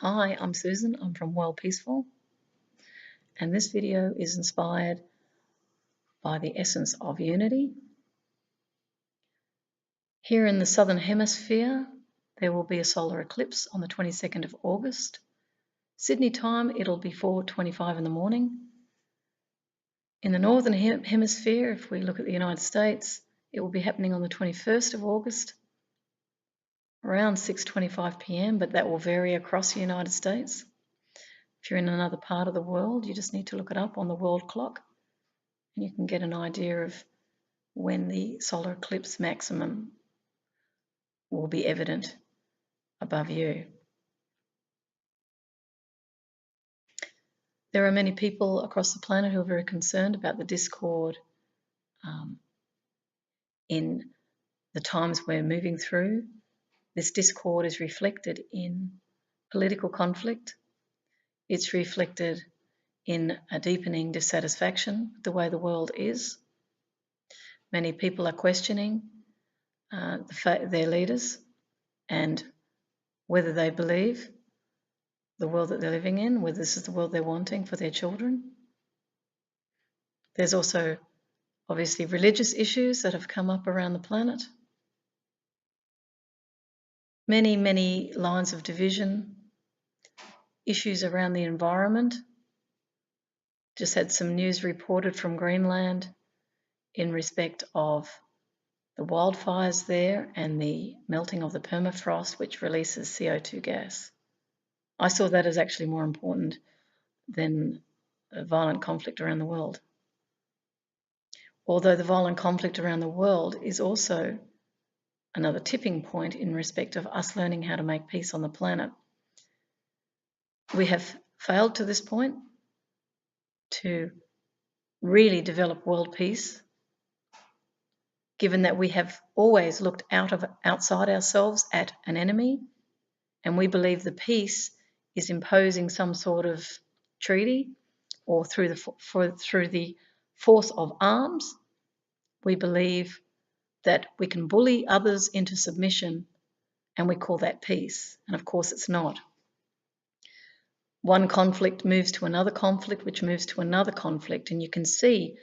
Hi, I'm Susan. I'm from Worldpeacefull, and this video is inspired by the essence of unity. Here in the Southern Hemisphere, there will be a solar eclipse on the 22nd of August. Sydney time, it'll be 4:25 in the morning. In the Northern Hemisphere, if we look at the United States, it will be happening on the 21st of August, around 6:25 p.m., but that will vary across the United States. If you're in another part of the world, you just need to look it up on the world clock and you can get an idea of when the solar eclipse maximum will be evident above you. There are many people across the planet who are very concerned about the discord in the times we're moving through. This discord is reflected in political conflict. It's reflected in a deepening dissatisfaction with the way the world is. Many people are questioning their leaders and whether they believe the world that they're living in, whether this is the world they're wanting for their children. There's also obviously religious issues that have come up around the planet. Many lines of division, issues around the environment. Just had some news reported from Greenland in respect of the wildfires there and the melting of the permafrost, which releases CO2 gas. I saw that as actually more important than a violent conflict around the world. Although the violent conflict around the world is also another tipping point in respect of us learning how to make peace on the planet. We have failed to this point to really develop world peace, given that we have always looked outside ourselves at an enemy, and we believe the peace is imposing some sort of treaty or through the force of arms. We believe that we can bully others into submission, and we call that peace. And of course it's not. One conflict moves to another conflict, which moves to another conflict, and you can see,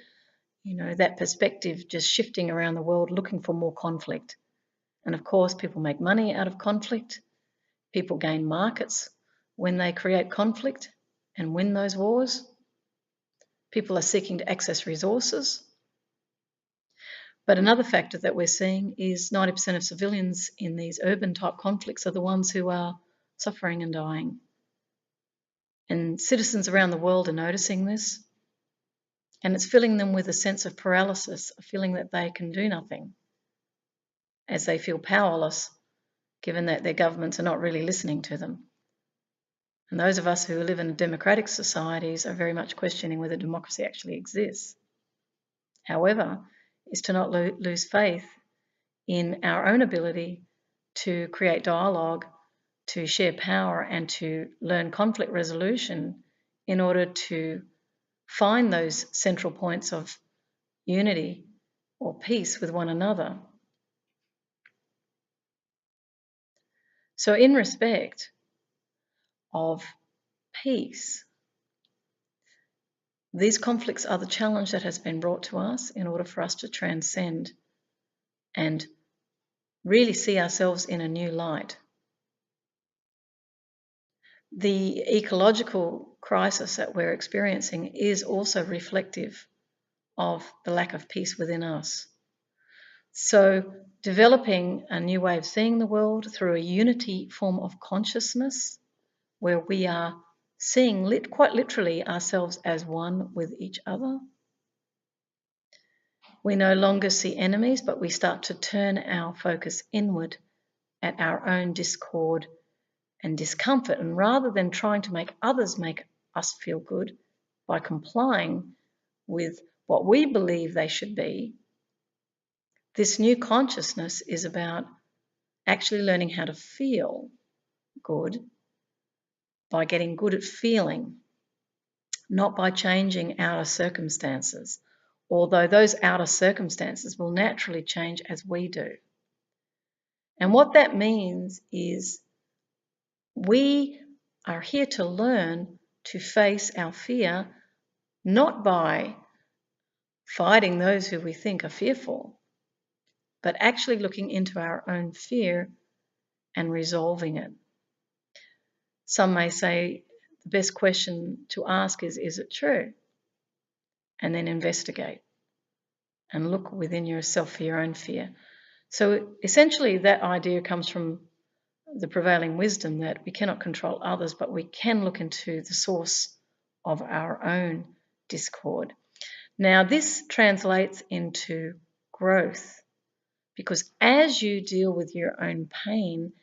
that perspective just shifting around the world, looking for more conflict. And of course, people make money out of conflict. People gain markets when they create conflict and win those wars. People are seeking to access resources. But another factor that we're seeing is 90% of civilians in these urban type conflicts are the ones who are suffering and dying. And citizens around the world are noticing this, and it's filling them with a sense of paralysis, a feeling that they can do nothing, as they feel powerless, given that their governments are not really listening to them. And those of us who live in democratic societies are very much questioning whether democracy actually exists. However, is to not lose faith in our own ability to create dialogue, to share power, and to learn conflict resolution in order to find those central points of unity or peace with one another. So in respect of peace, these conflicts are the challenge that has been brought to us in order for us to transcend and really see ourselves in a new light. The ecological crisis that we're experiencing is also reflective of the lack of peace within us. So developing a new way of seeing the world through a unity form of consciousness, where we are seeing quite literally ourselves as one with each other. We no longer see enemies, but we start to turn our focus inward at our own discord and discomfort. And rather than trying to make others make us feel good by complying with what we believe they should be, this new consciousness is about actually learning how to feel good by getting good at feeling, not by changing outer circumstances, although those outer circumstances will naturally change as we do. And what that means is we are here to learn to face our fear, not by fighting those who we think are fearful, but actually looking into our own fear and resolving it. Some may say the best question to ask is it true? And then investigate and look within yourself for your own fear. So essentially that idea comes from the prevailing wisdom that we cannot control others, but we can look into the source of our own discord. Now, this translates into growth, because as you deal with your own pain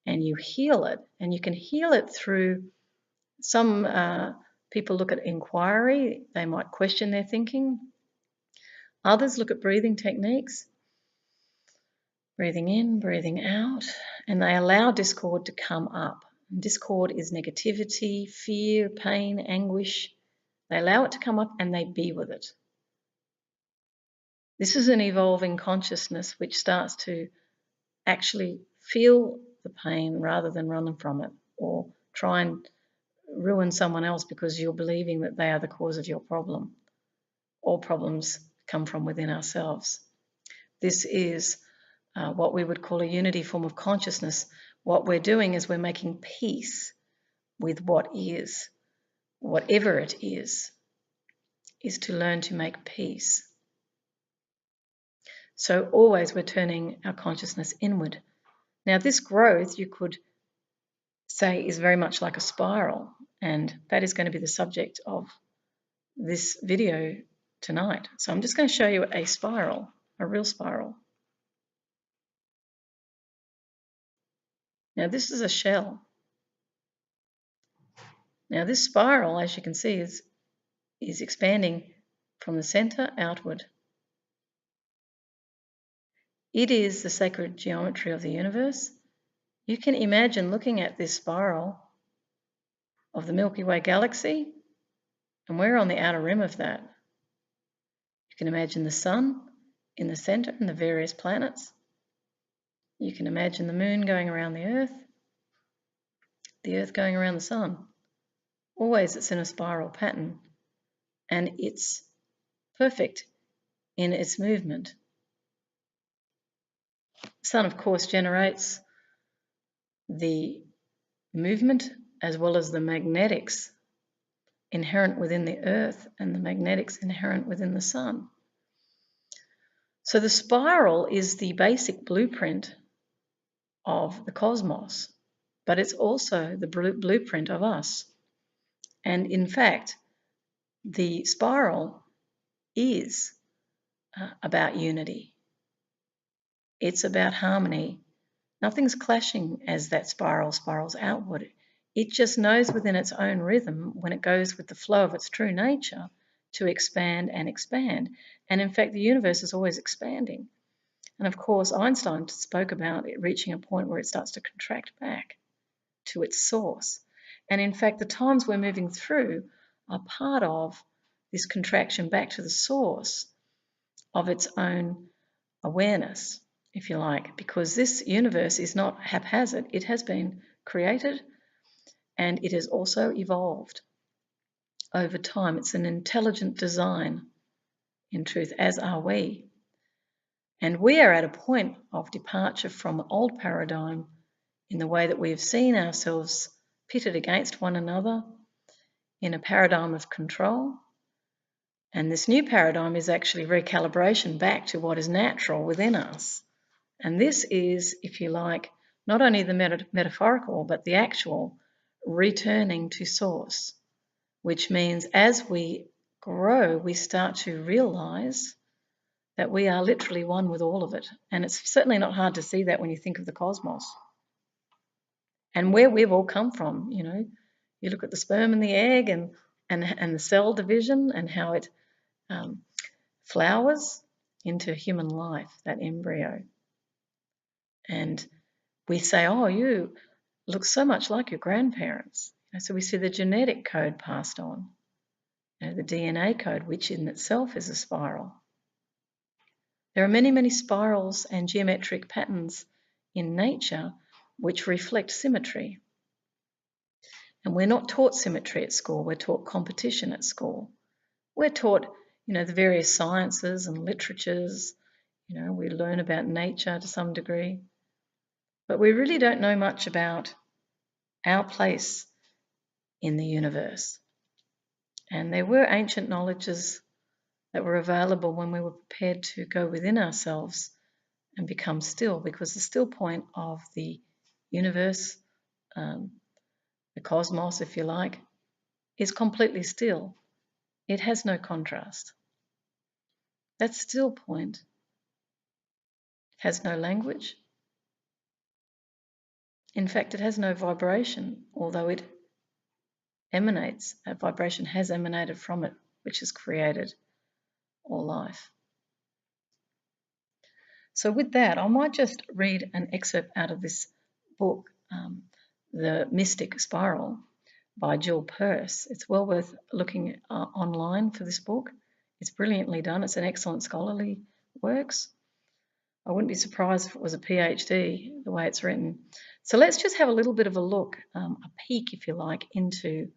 and you heal it, and you can heal it through some people look at inquiry, they might question their thinking. Others look at breathing techniques, breathing in, breathing out, and they allow discord to come up. And discord is negativity, fear, pain, anguish. They allow it to come up and they be with it. This is an evolving consciousness which starts to actually feel the pain rather than run from it or try and ruin someone else because you're believing that they are the cause of your problem. All problems come from within ourselves. This is what we would call a unity form of consciousness. What we're doing is we're making peace with what is. Whatever it is to learn to make peace. So always we're turning our consciousness inward. Now this growth, you could say, is very much like a spiral, and that is going to be the subject of this video tonight. So I'm just going to show you a spiral, a real spiral. Now this is a shell. Now this spiral, as you can see, is expanding from the center outward. It is the sacred geometry of the universe. You can imagine looking at this spiral of the Milky Way galaxy, and we're on the outer rim of that. You can imagine the sun in the center and the various planets. You can imagine the moon going around the earth going around the sun. Always it's in a spiral pattern, and it's perfect in its movement. The sun, of course, generates the movement as well as the magnetics inherent within the earth and the magnetics inherent within the sun. So the spiral is the basic blueprint of the cosmos, but it's also the blueprint of us. And in fact, the spiral is about unity. It's about harmony. Nothing's clashing as that spiral spirals outward. It just knows within its own rhythm, when it goes with the flow of its true nature, to expand and expand. And in fact, the universe is always expanding. And of course, Einstein spoke about it reaching a point where it starts to contract back to its source. And in fact, the times we're moving through are part of this contraction back to the source of its own awareness, if you like, because this universe is not haphazard. It has been created and it has also evolved over time. It's an intelligent design, in truth, as are we. And we are at a point of departure from an old paradigm in the way that we have seen ourselves pitted against one another in a paradigm of control. And this new paradigm is actually recalibration back to what is natural within us. And this is, if you like, not only the metaphorical, but the actual returning to source, which means as we grow, we start to realize that we are literally one with all of it. And it's certainly not hard to see that when you think of the cosmos and where we've all come from. You know, you look at the sperm and the egg and the cell division and how it flowers into human life, that embryo. And we say, oh, you look so much like your grandparents. So we see the genetic code passed on, the DNA code, which in itself is a spiral. There are many, many spirals and geometric patterns in nature which reflect symmetry. And we're not taught symmetry at school, we're taught competition at school. We're taught, the various sciences and literatures, we learn about nature to some degree. But we really don't know much about our place in the universe. And there were ancient knowledges that were available when we were prepared to go within ourselves and become still, because the still point of the universe, the cosmos, if you like, is completely still. It has no contrast. That still point has no language. In fact, it has no vibration, although it emanates. A vibration has emanated from it, which has created all life. So with that, I might just read an excerpt out of this book, The Mystic Spiral by Jill Peirce. It's well worth looking online for this book. It's brilliantly done. It's an excellent scholarly works. I wouldn't be surprised if it was a PhD, the way it's written. So let's just have a little bit of a look, a peek, if you like, into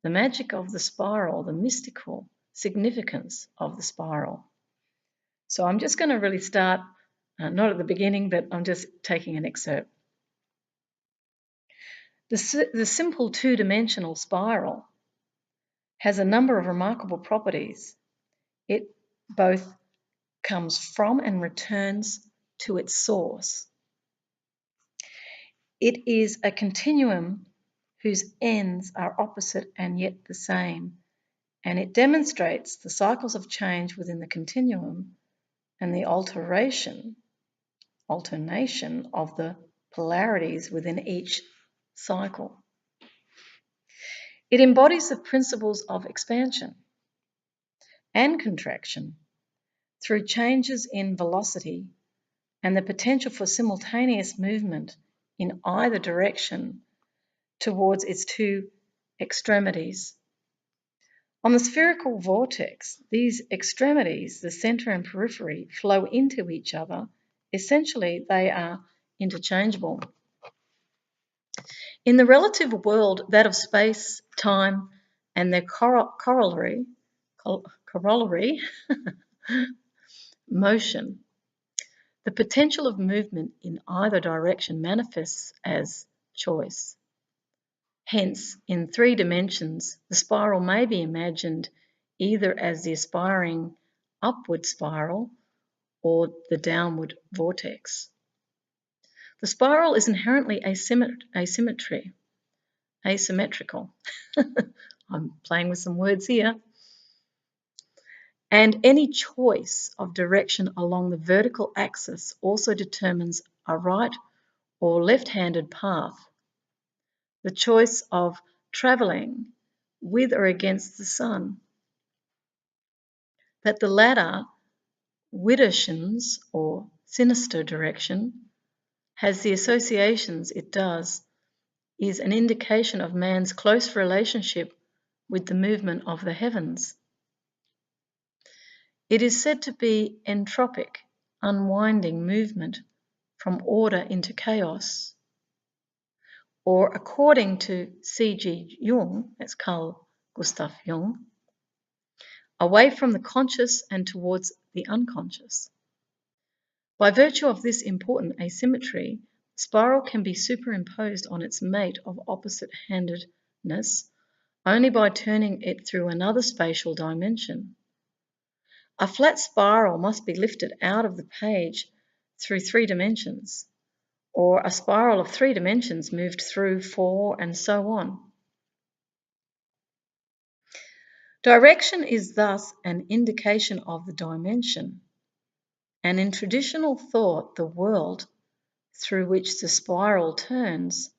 the magic of the spiral, the mystical significance of the spiral. So I'm just going to really start, not at the beginning, but I'm just taking an excerpt. The simple two-dimensional spiral has a number of remarkable properties. It both comes from and returns to its source. It is a continuum whose ends are opposite and yet the same, and it demonstrates the cycles of change within the continuum and the alternation of the polarities within each cycle. It embodies the principles of expansion and contraction through changes in velocity and the potential for simultaneous movement in either direction towards its two extremities. On the spherical vortex, these extremities, the centre and periphery, flow into each other. Essentially, they are interchangeable. In the relative world, that of space, time, and their corollary, motion, the potential of movement in either direction manifests as choice. Hence, in 3 dimensions, the spiral may be imagined either as the aspiring upward spiral or the downward vortex. The spiral is inherently asymmetrical. I'm playing with some words here. And any choice of direction along the vertical axis also determines a right or left-handed path. The choice of travelling with or against the sun. That the latter, Widdershins or sinister direction, has the associations it does is an indication of man's close relationship with the movement of the heavens. It is said to be entropic, unwinding movement from order into chaos. Or according to C.G. Jung, that's Carl Gustav Jung, away from the conscious and towards the unconscious. By virtue of this important asymmetry, spiral can be superimposed on its mate of opposite-handedness only by turning it through another spatial dimension. A flat spiral must be lifted out of the page through 3 dimensions, or a spiral of 3 dimensions moved through 4, and so on. Direction is thus an indication of the dimension, and in traditional thought, the world through which the spiral turns.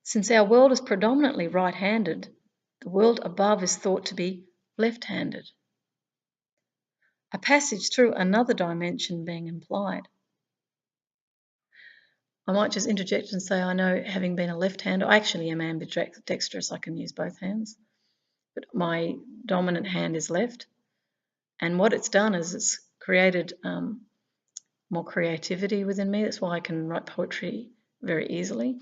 Since our world is predominantly right-handed, the world above is thought to be left-handed. A passage through another dimension being implied. I might just interject and say I know, having been a left-hander, I actually am ambidextrous, I can use both hands, but my dominant hand is left, and what it's done is it's created more creativity within me. That's why I can write poetry very easily.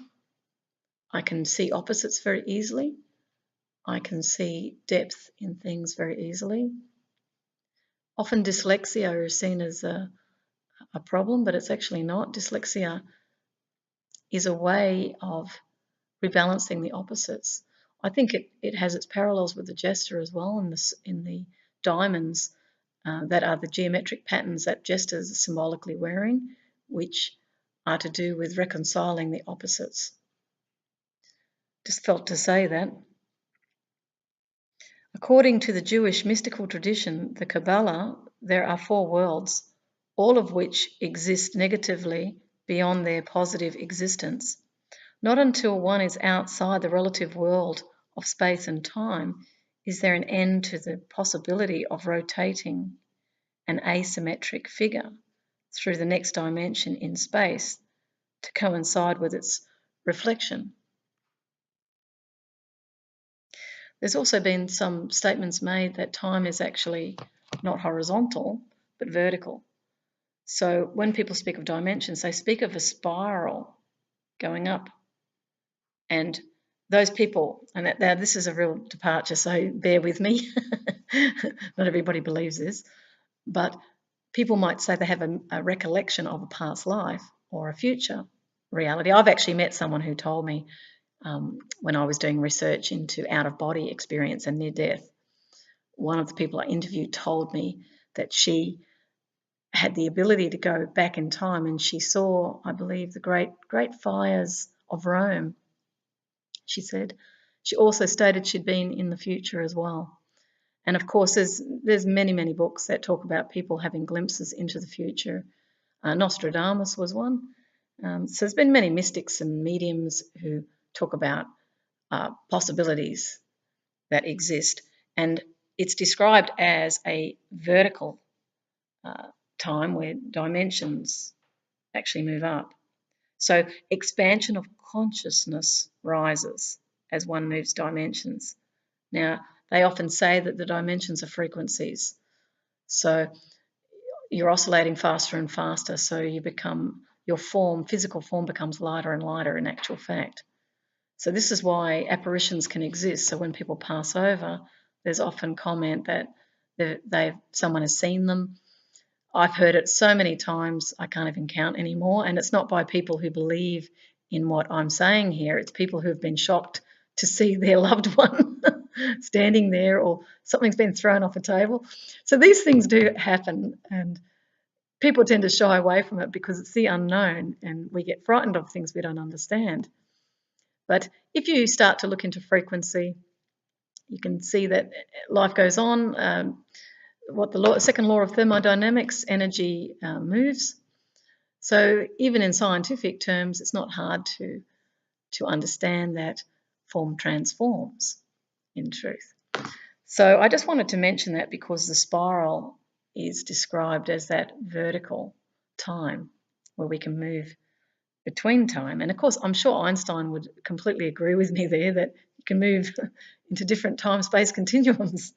I can see opposites very easily. I can see depth in things very easily. Often dyslexia is seen as a problem, but it's actually not. Dyslexia is a way of rebalancing the opposites. I think it has its parallels with the jester as well in the diamonds that are the geometric patterns that jesters are symbolically wearing, which are to do with reconciling the opposites. Just felt to say that. According to the Jewish mystical tradition, the Kabbalah, there are 4 worlds, all of which exist negatively beyond their positive existence. Not until one is outside the relative world of space and time is there an end to the possibility of rotating an asymmetric figure through the next dimension in space to coincide with its reflection. There's also been some statements made that time is actually not horizontal, but vertical. So when people speak of dimensions, they speak of a spiral going up. And those people, and now this is a real departure, so bear with me. Not everybody believes this, but people might say they have a recollection of a past life or a future reality. I've actually met someone who told me when I was doing research into out-of-body experience and near death, one of the people I interviewed told me that she had the ability to go back in time and she saw, I believe, the great fires of Rome. She said she also stated she'd been in the future as well. And of course, there's many books that talk about people having glimpses into the future. Nostradamus was one. So there's been many mystics and mediums who talk about possibilities that exist, and it's described as a vertical time where dimensions actually move up. So expansion of consciousness rises as one moves dimensions. Now, they often say that the dimensions are frequencies. So you're oscillating faster and faster, so your physical form becomes lighter and lighter in actual fact. So this is why apparitions can exist. So when people pass over, there's often comment that someone has seen them. I've heard it so many times I can't even count anymore, and it's not by people who believe in what I'm saying here. It's people who have been shocked to see their loved one standing there, or something's been thrown off a table. So these things do happen, and people tend to shy away from it because it's the unknown, and we get frightened of things we don't understand. But if you start to look into frequency, you can see that life goes on. What the second law of thermodynamics, energy moves. So even in scientific terms, it's not hard to understand that form transforms in truth. So I just wanted to mention that because the spiral is described as that vertical time where we can move between time. And of course, I'm sure Einstein would completely agree with me there that you can move into different time-space continuums.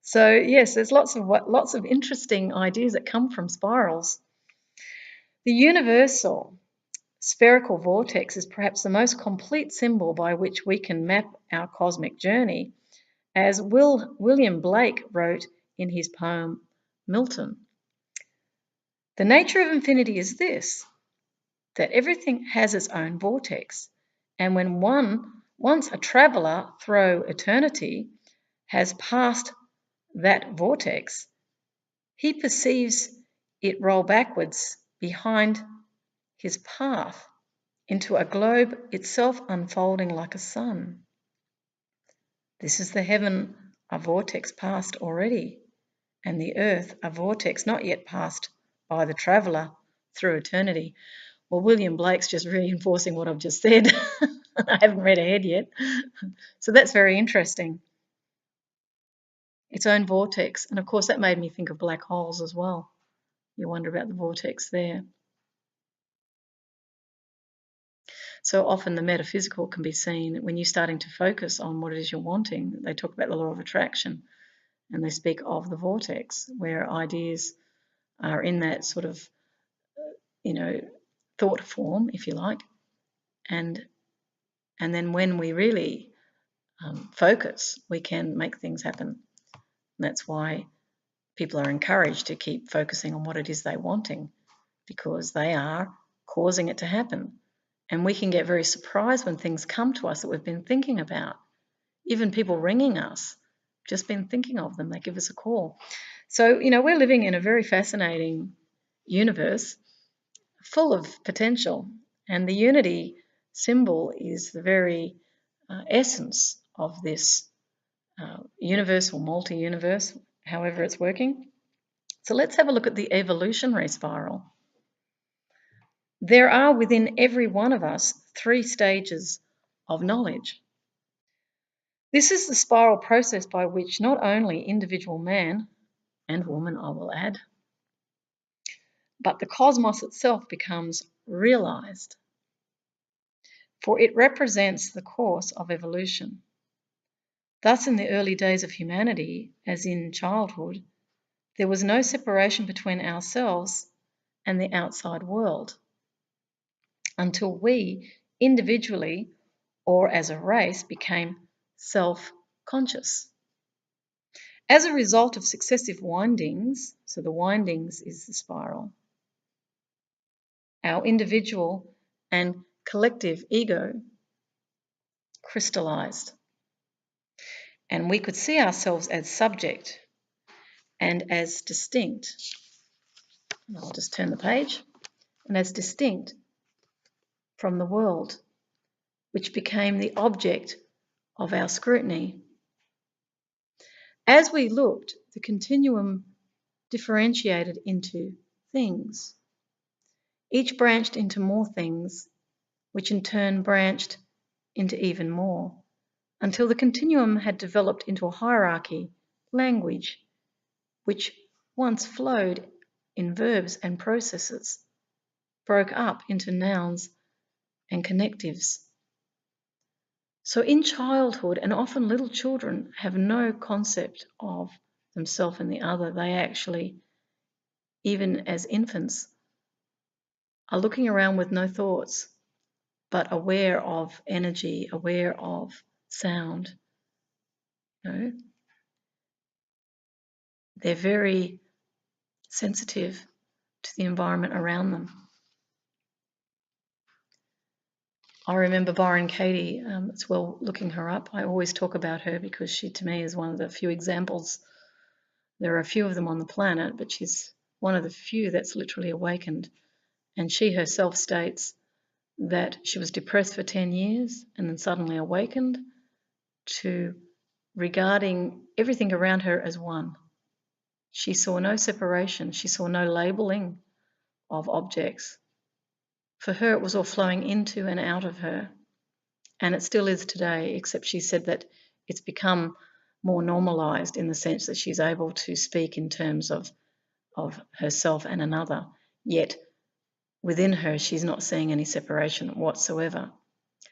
So yes, there's lots of interesting ideas that come from spirals. The universal spherical vortex is perhaps the most complete symbol by which we can map our cosmic journey, as William Blake wrote in his poem Milton. The nature of infinity is this, that everything has its own vortex, and when once a traveller through eternity has passed that vortex, he perceives it roll backwards behind his path into a globe itself unfolding like a sun. This is the heaven, a vortex passed already, and the earth, a vortex not yet passed by the traveller through eternity. Well, William Blake's just reinforcing what I've just said. I haven't read ahead yet. So that's very interesting. Its own vortex. And of course, that made me think of black holes as well. You wonder about the vortex there. So often the metaphysical can be seen when you're starting to focus on what it is you're wanting. They talk about the law of attraction, and they speak of the vortex, where ideas are in that sort of, thought form, if you like, and And then when we really focus, we can make things happen. And that's why people are encouraged to keep focusing on what it is they're wanting, because they are causing it to happen. And we can get very surprised when things come to us that we've been thinking about. Even people ringing us, just been thinking of them, they give us a call. So, we're living in a very fascinating universe full of potential. And the unity symbol is the very essence of this universe or multi-universe, however it's working. So let's have a look at the evolutionary spiral. There are within every one of us 3 stages of knowledge. This is the spiral process by which not only individual man and woman, I will add, but the cosmos itself becomes realized, for it represents the course of evolution. Thus, in the early days of humanity, as in childhood, there was no separation between ourselves and the outside world until we individually or as a race became self-conscious. As a result of successive windings, so the windings is the spiral, our individual and collective ego crystallized. And we could see ourselves as subject and as distinct. I'll just turn the page. And as distinct from the world, which became the object of our scrutiny. As we looked, the continuum differentiated into things. Each branched into more things, which in turn branched into even more, until the continuum had developed into a hierarchy, language, which once flowed in verbs and processes, broke up into nouns and connectives. So in childhood, and often little children have no concept of themselves and the other. They actually, even as infants, are looking around with no thoughts, but aware of energy, aware of sound. They're very sensitive to the environment around them. I remember Byron Katie, it's well looking her up. I always talk about her because she, to me, is one of the few examples. There are a few of them on the planet, but she's one of the few that's literally awakened. And she herself states that she was depressed for 10 years and then suddenly awakened to regarding everything around her as one. She saw no separation. She saw no labeling of objects. For her, it was all flowing into and out of her. And it still is today, except she said that it's become more normalized in the sense that she's able to speak in terms of herself and another. Yet within her, she's not seeing any separation whatsoever.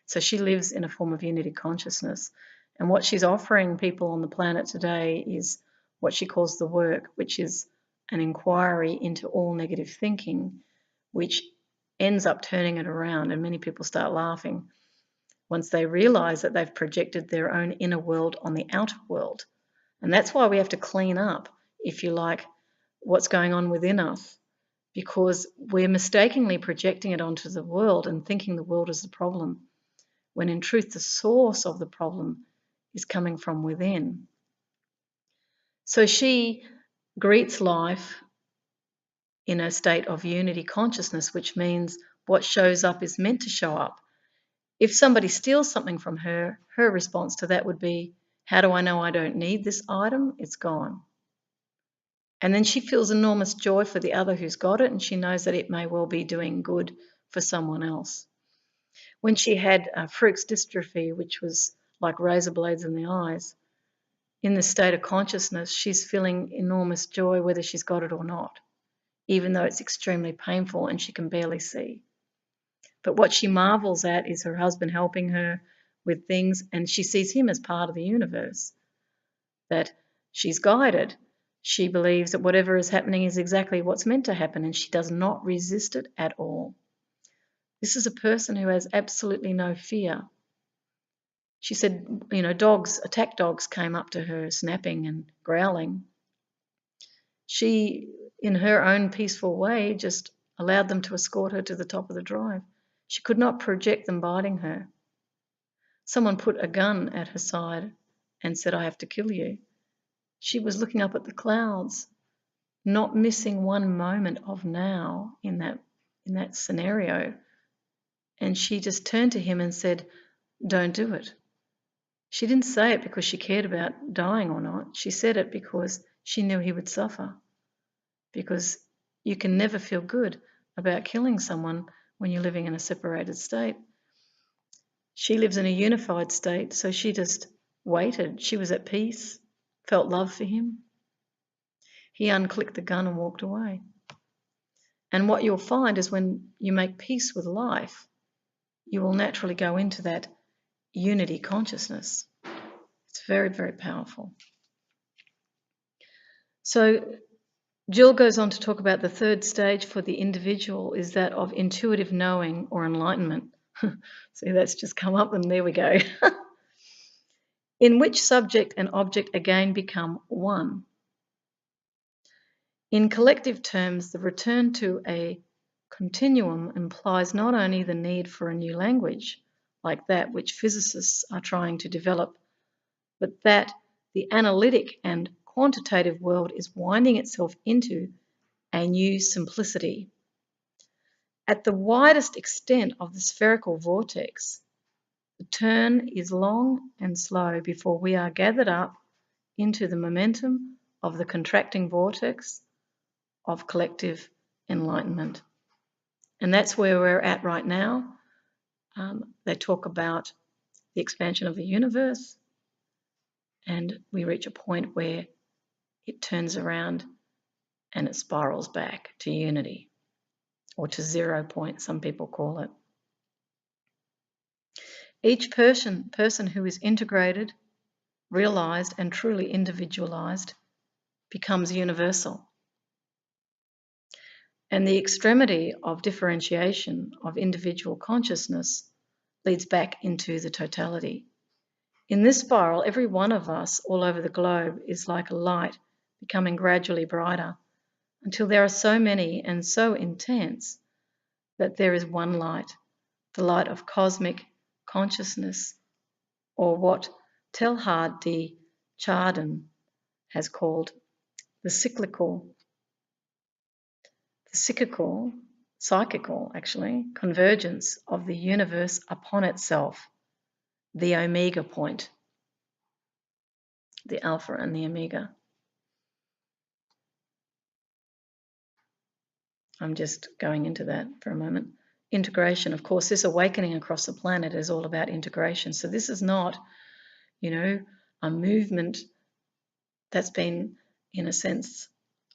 So she lives in a form of unity consciousness. And what she's offering people on the planet today is what she calls the work, which is an inquiry into all negative thinking, which ends up turning it around. And many people start laughing once they realize that they've projected their own inner world on the outer world. And that's why we have to clean up, if you like, what's going on within us, because we're mistakenly projecting it onto the world and thinking the world is the problem, when in truth the source of the problem is coming from within. So she greets life in a state of unity consciousness, which means what shows up is meant to show up. If somebody steals something from her, her response to that would be, how do I know I don't need this item? It's gone. And then she feels enormous joy for the other who's got it, and she knows that it may well be doing good for someone else. When she had Fuchs dystrophy, which was like razor blades in the eyes, in this state of consciousness, she's feeling enormous joy whether she's got it or not, even though it's extremely painful and she can barely see. But what she marvels at is her husband helping her with things, and she sees him as part of the universe, that she's guided. She believes that whatever is happening is exactly what's meant to happen, and she does not resist it at all. This is a person who has absolutely no fear She said, you know, dogs, attack dogs came up to her snapping and growling. She, in her own peaceful way, just allowed them to escort her to the top of the drive. She could not project them biting her. Someone put a gun at her side and said, I have to kill you. She was looking up at the clouds, not missing one moment of now in that scenario. And she just turned to him and said, don't do it. She didn't say it because she cared about dying or not. She said it because she knew he would suffer. Because you can never feel good about killing someone when you're living in a separated state. She lives in a unified state, so she just waited. She was at peace, felt love for him. He unclicked the gun and walked away. And what you'll find is when you make peace with life, you will naturally go into that unity consciousness. It's very, very powerful. So Jill goes on to talk about the third stage for the individual is that of intuitive knowing or enlightenment. See, that's just come up and there we go. In which subject and object again become one. In collective terms, the return to a continuum implies not only the need for a new language, like that which physicists are trying to develop, but that the analytic and quantitative world is winding itself into a new simplicity. At the widest extent of the spherical vortex, the turn is long and slow before we are gathered up into the momentum of the contracting vortex of collective enlightenment. And that's where we're at right now. They talk about the expansion of the universe, and we reach a point where it turns around and it spirals back to unity, or to 0 point, some people call it. Each person who is integrated, realized, and truly individualized becomes universal. And the extremity of differentiation of individual consciousness leads back into the totality. In this spiral, every one of us all over the globe is like a light becoming gradually brighter until there are so many and so intense that there is one light, the light of cosmic consciousness, or what Teilhard de Chardin has called the psychical convergence of the universe upon itself, the omega point, the alpha and the omega. I'm just going into that for a moment. Integration, of course, this awakening across the planet is all about integration. So this is not, a movement that's been, in a sense,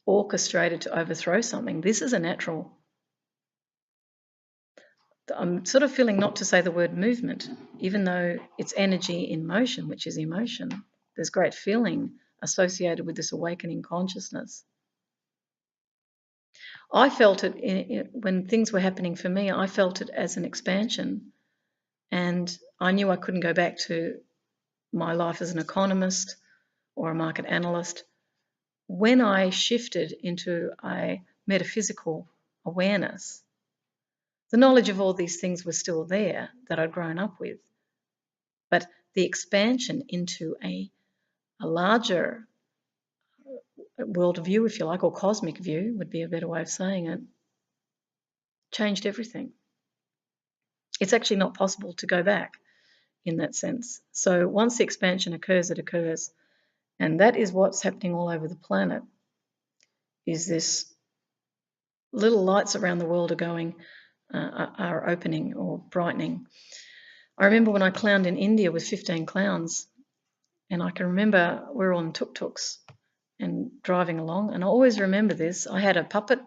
orchestrated to overthrow something. This is a natural. I'm sort of feeling not to say the word movement, even though it's energy in motion, which is emotion. There's great feeling associated with this awakening consciousness. I felt it when things were happening for me, I felt it as an expansion. And I knew I couldn't go back to my life as an economist or a market analyst. When I shifted into a metaphysical awareness, the knowledge of all these things was still there that I'd grown up with. But the expansion into a larger world view, if you like, or cosmic view would be a better way of saying it, changed everything. It's actually not possible to go back in that sense. So once the expansion occurs, it occurs. And that is what's happening all over the planet, is this little lights around the world are opening or brightening. I remember when I clowned in India with 15 clowns, and I can remember we were on tuk-tuks and driving along, and I always remember this. I had a puppet,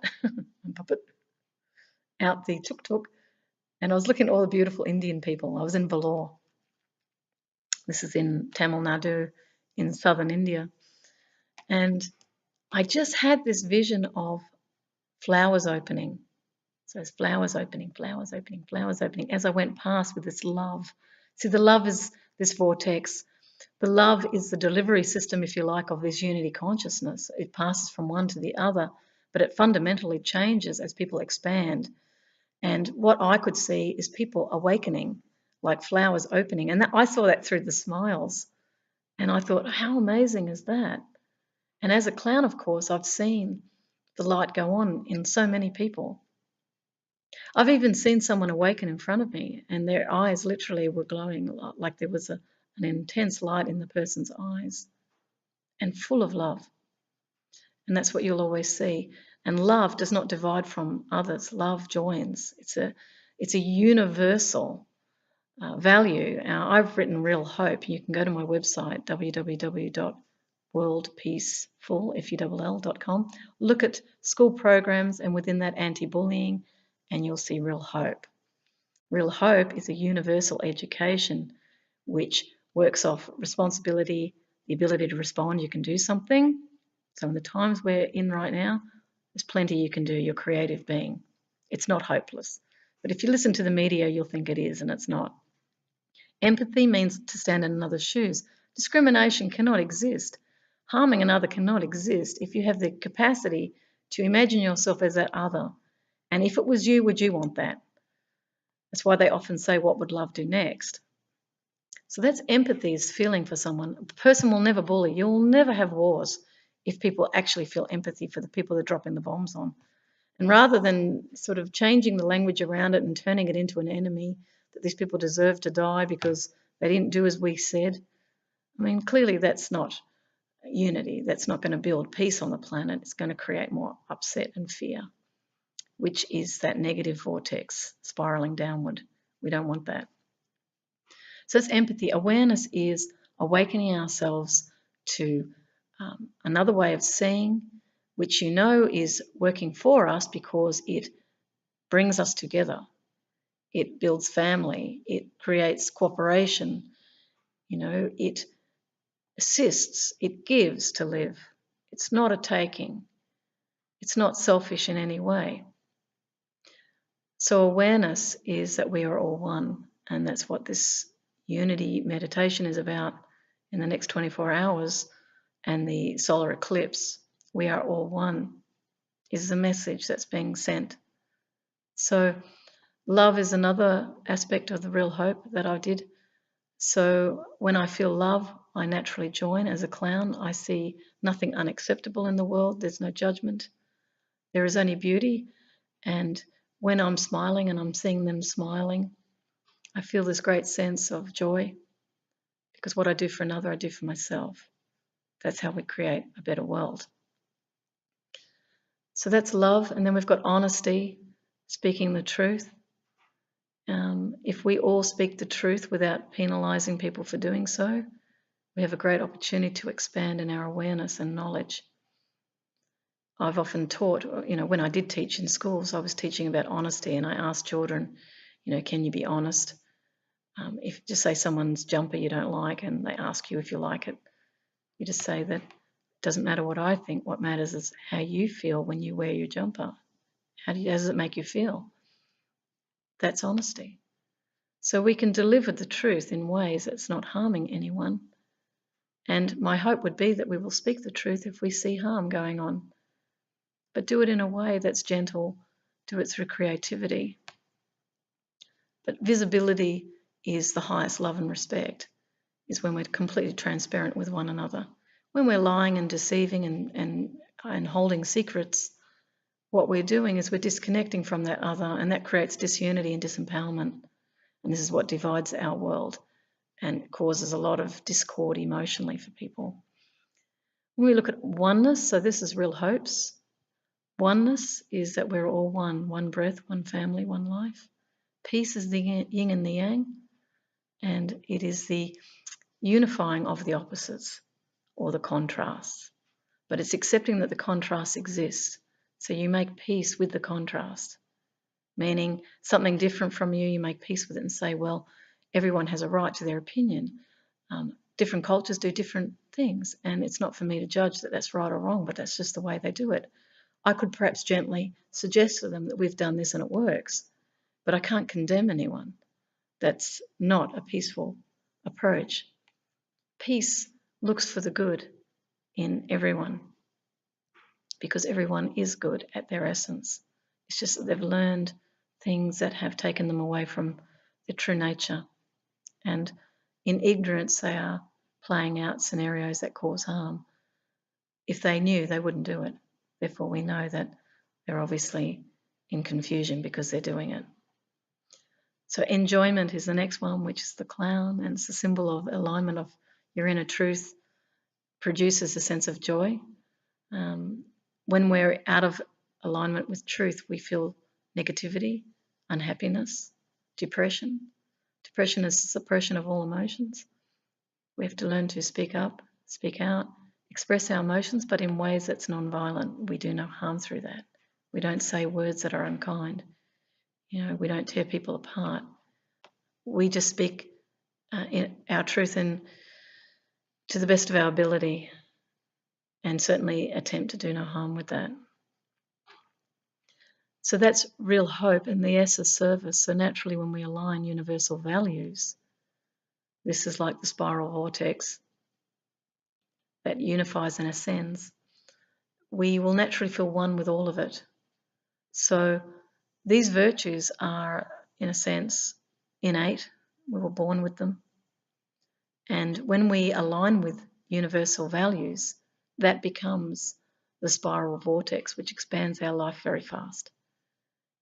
out the tuk-tuk, and I was looking at all the beautiful Indian people. I was in Vellore. This is in Tamil Nadu in southern India. And I just had this vision of flowers opening. So it's flowers opening, flowers opening, flowers opening as I went past with this love. See, the love is this vortex. The love is the delivery system, if you like, of this unity consciousness. It passes from one to the other, but it fundamentally changes as people expand. And what I could see is people awakening, like flowers opening. And I saw that through the smiles. And I thought, how amazing is that? And as a clown, of course, I've seen the light go on in so many people. I've even seen someone awaken in front of me, and their eyes literally were glowing like there was an intense light in the person's eyes and full of love. And that's what you'll always see. And love does not divide from others. Love joins. It's a universal value. I've written Real Hope. You can go to my website, www.worldpeacefull.com. Look at school programs, and within that, anti-bullying, and you'll see Real Hope. Real Hope is a universal education which works off responsibility, the ability to respond. You can do something. So in the times we're in right now, there's plenty you can do. You're a creative being. It's not hopeless. But if you listen to the media, you'll think it is, and it's not. Empathy means to stand in another's shoes. Discrimination cannot exist. Harming another cannot exist if you have the capacity to imagine yourself as that other. And if it was you, would you want that? That's why they often say, what would love do next? So that's empathy, is feeling for someone. A person will never bully. You'll never have wars if people actually feel empathy for the people they're dropping the bombs on. And rather than sort of changing the language around it and turning it into an enemy, that these people deserve to die because they didn't do as we said, I mean, clearly that's not unity. That's not going to build peace on the planet. It's going to create more upset and fear, which is that negative vortex spiraling downward. We don't want that. So it's empathy. Awareness is awakening ourselves to another way of seeing, which you know is working for us because it brings us together. It builds family. It creates cooperation. You know, it assists. It gives to live. It's not a taking. It's not selfish in any way. So awareness is that we are all one, and that's what this unity meditation is about in the next 24 hours and the solar eclipse. We are all one is the message that's being sent. So love is another aspect of the Real Hope that I did. So when I feel love, I naturally join. As a clown, I see nothing unacceptable in the world. There's no judgment. There is only beauty. And when I'm smiling and I'm seeing them smiling, I feel this great sense of joy, because what I do for another, I do for myself. That's how we create a better world. So that's love. And then we've got honesty, speaking the truth. If we all speak the truth without penalising people for doing so, we have a great opportunity to expand in our awareness and knowledge. I've often taught, when I did teach in schools, I was teaching about honesty, and I asked children, can you be honest? If just say someone's jumper you don't like and they ask you if you like it, you just say that it doesn't matter what I think. What matters is how you feel when you wear your jumper. How does it make you feel? That's honesty. So we can deliver the truth in ways that's not harming anyone. And my hope would be that we will speak the truth if we see harm going on, but do it in a way that's gentle, do it through creativity. But visibility is the highest love and respect, is when we're completely transparent with one another. When we're lying and deceiving and holding secrets, what we're doing is we're disconnecting from that other, and that creates disunity and disempowerment. And this is what divides our world and causes a lot of discord emotionally for people. When we look at oneness, so this is Real Hopes. Oneness is that we're all one breath, one family, one life. Peace is the yin and the yang, and it is the unifying of the opposites or the contrasts. But it's accepting that the contrast exists. So you make peace with the contrast, meaning something different from you, you make peace with it and say, well, everyone has a right to their opinion. Different cultures do different things, and it's not for me to judge that that's right or wrong, but that's just the way they do it. I could perhaps gently suggest to them that we've done this and it works, but I can't condemn anyone. That's not a peaceful approach. Peace looks for the good in everyone because everyone is good at their essence. It's just that they've learned things that have taken them away from their true nature. And in ignorance, they are playing out scenarios that cause harm. If they knew, they wouldn't do it. Therefore, we know that they're obviously in confusion because they're doing it. So enjoyment is the next one, which is the clown, and it's a symbol of alignment of your inner truth, produces a sense of joy. When we're out of alignment with truth, we feel negativity, unhappiness, depression. Depression is suppression of all emotions. We have to learn to speak up, speak out, express our emotions, but in ways that's non-violent. We do no harm through that. We don't say words that are unkind. We don't tear people apart. We just speak our truth to the best of our ability, and certainly attempt to do no harm with that. So that's real hope, and the S is service. So naturally, when we align universal values, this is like the spiral vortex that unifies and ascends. We will naturally feel one with all of it. So these virtues are, in a sense, innate. We were born with them. And when we align with universal values, that becomes the spiral vortex, which expands our life very fast.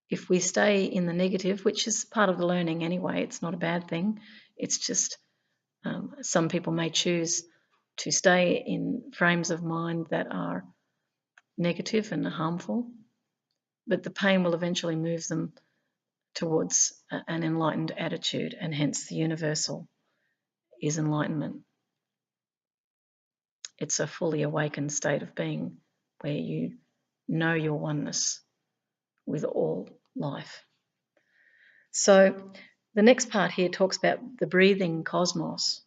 If we stay in the negative, which is part of the learning anyway, it's not a bad thing. It's just some people may choose to stay in frames of mind that are negative and harmful, but the pain will eventually move them towards an enlightened attitude, and hence the universal is enlightenment. It's a fully awakened state of being where you know your oneness with all life. So the next part here talks about the breathing cosmos.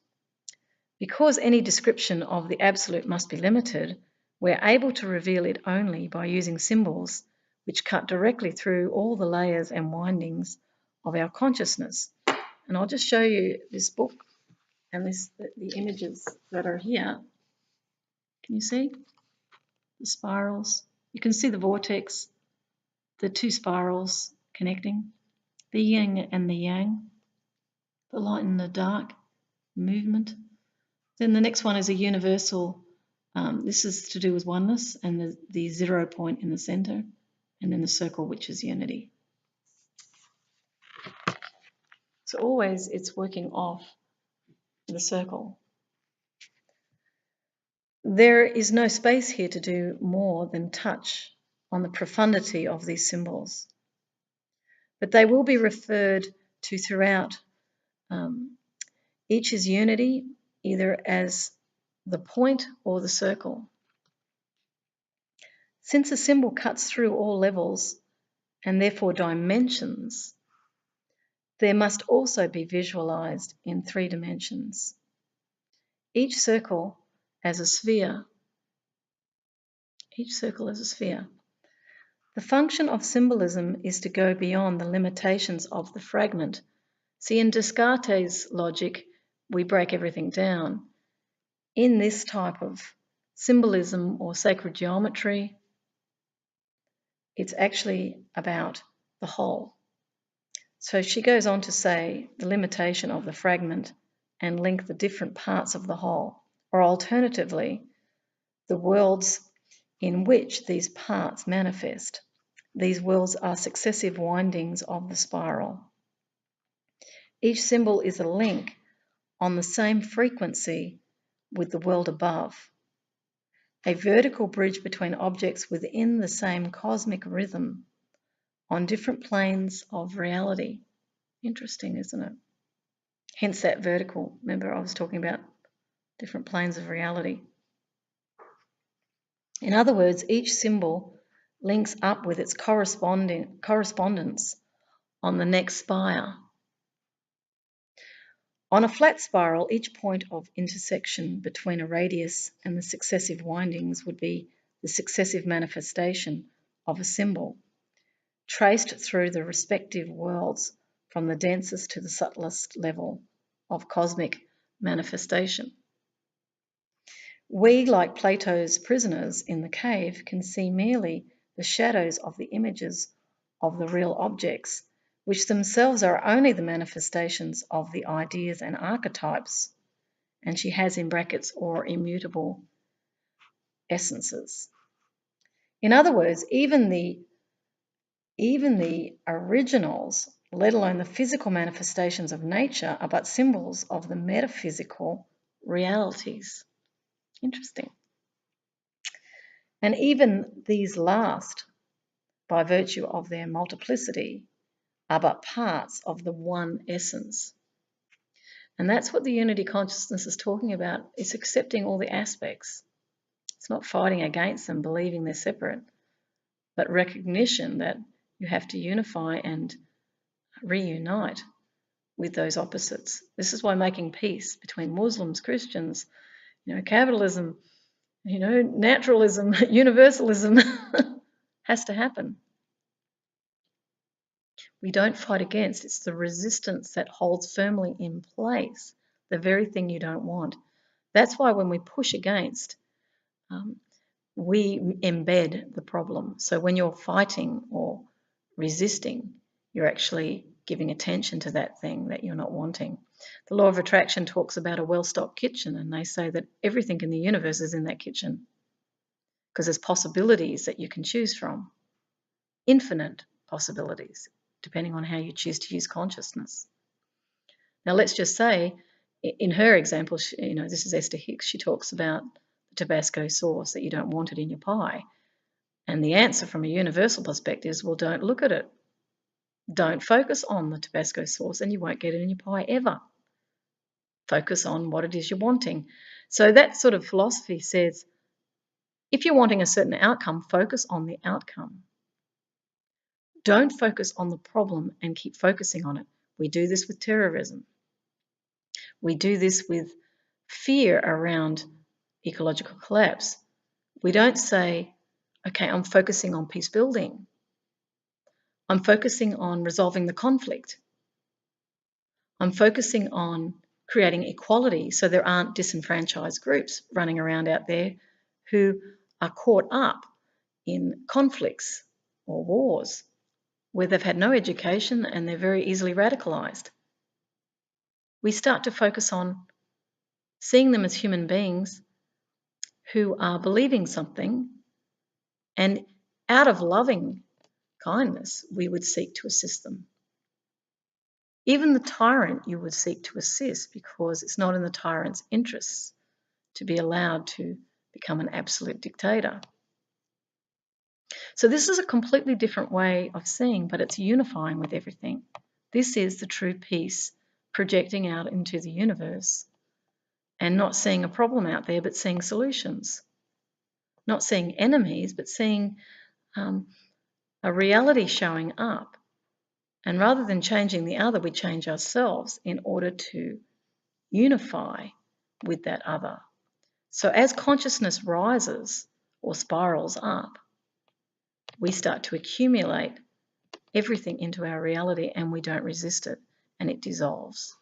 Because any description of the absolute must be limited, we're able to reveal it only by using symbols which cut directly through all the layers and windings of our consciousness. And I'll just show you this book and the images that are here. Can you see the spirals? You can see the vortex, the two spirals connecting, the yin and the yang, the light and the dark movement. Then the next one is a universal. This is to do with oneness, and the 0 point in the center, and then the circle, which is unity. So always it's working off the circle. There is no space here to do more than touch on the profundity of these symbols, but they will be referred to throughout. Each is unity, either as the point or the circle. Since a symbol cuts through all levels and therefore dimensions, there must also be visualized in 3 dimensions. Each circle as a sphere. Each circle as a sphere. The function of symbolism is to go beyond the limitations of the fragment. See, in Descartes' logic, we break everything down. In this type of symbolism or sacred geometry, it's actually about the whole. So she goes on to say the limitation of the fragment and link the different parts of the whole, or alternatively, the worlds in which these parts manifest. These worlds are successive windings of the spiral. Each symbol is a link on the same frequency with the world above, a vertical bridge between objects within the same cosmic rhythm on different planes of reality. Interesting, isn't it? Hence that vertical. Remember, I was talking about different planes of reality. In other words, each symbol links up with its correspondence on the next spire. On a flat spiral, each point of intersection between a radius and the successive windings would be the successive manifestation of a symbol, traced through the respective worlds from the densest to the subtlest level of cosmic manifestation. We, like Plato's prisoners in the cave, can see merely the shadows of the images of the real objects, which themselves are only the manifestations of the ideas and archetypes, and she has in brackets, or immutable essences. In other words, even the originals, let alone the physical manifestations of nature, are but symbols of the metaphysical realities. Interesting. And even these last, by virtue of their multiplicity, are but parts of the one essence. And that's what the unity consciousness is talking about. It's accepting all the aspects. It's not fighting against them, believing they're separate, but recognition that you have to unify and reunite with those opposites. This is why making peace between Muslims, Christians, capitalism, naturalism, universalism has to happen. We don't fight against. It's the resistance that holds firmly in place the very thing you don't want. That's why when we push against, we embed the problem. So when you're fighting or resisting, you're actually giving attention to that thing that you're not wanting. The law of attraction talks about a well-stocked kitchen, and they say that everything in the universe is in that kitchen because there's possibilities that you can choose from, infinite possibilities, depending on how you choose to use consciousness. Now, let's just say, in her example, this is Esther Hicks, she talks about the Tabasco sauce, that you don't want it in your pie. And the answer from a universal perspective is, well, don't look at it. Don't focus on the Tabasco sauce and you won't get it in your pie ever. Focus on what it is you're wanting. So that sort of philosophy says, if you're wanting a certain outcome, focus on the outcome. Don't focus on the problem and keep focusing on it. We do this with terrorism. We do this with fear around ecological collapse. We don't say, okay, I'm focusing on peace building. I'm focusing on resolving the conflict. I'm focusing on creating equality so there aren't disenfranchised groups running around out there who are caught up in conflicts or wars where they've had no education and they're very easily radicalized. We start to focus on seeing them as human beings who are believing something, and out of loving kindness, we would seek to assist them. Even the tyrant you would seek to assist, because it's not in the tyrant's interests to be allowed to become an absolute dictator. So this is a completely different way of seeing, but it's unifying with everything. This is the true peace projecting out into the universe and not seeing a problem out there, but seeing solutions. Not seeing enemies, but seeing a reality showing up. And rather than changing the other, we change ourselves in order to unify with that other. So as consciousness rises or spirals up, we start to accumulate everything into our reality and we don't resist it, and it dissolves.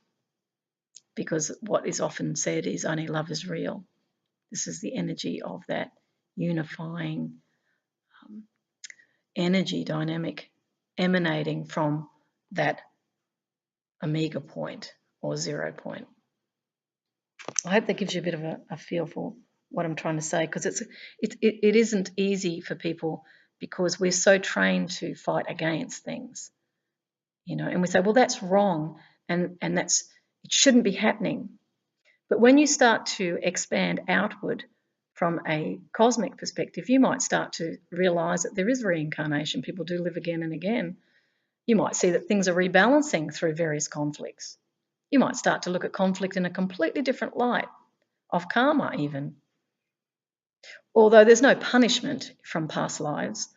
Because what is often said is only love is real. This is the energy of that unifying energy dynamic emanating from that omega point or 0 point. I hope that gives you a bit of a feel for what I'm trying to say, because it isn't easy for people because we're so trained to fight against things, and we say, well, that's wrong and it shouldn't be happening. But when you start to expand outward from a cosmic perspective, you might start to realize that there is reincarnation. People do live again and again. You might see that things are rebalancing through various conflicts. You might start to look at conflict in a completely different light, of karma even. Although there's no punishment from past lives,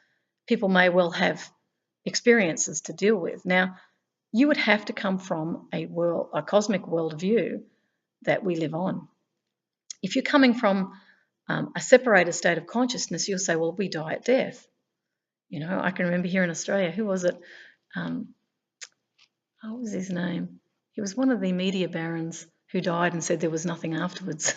people may well have experiences to deal with. Now, you would have to come from a cosmic worldview that we live on. If you're coming from a separated state of consciousness, you'll say, well, we die at death. I can remember here in Australia, who was it? What was his name? He was one of the media barons who died and said there was nothing afterwards.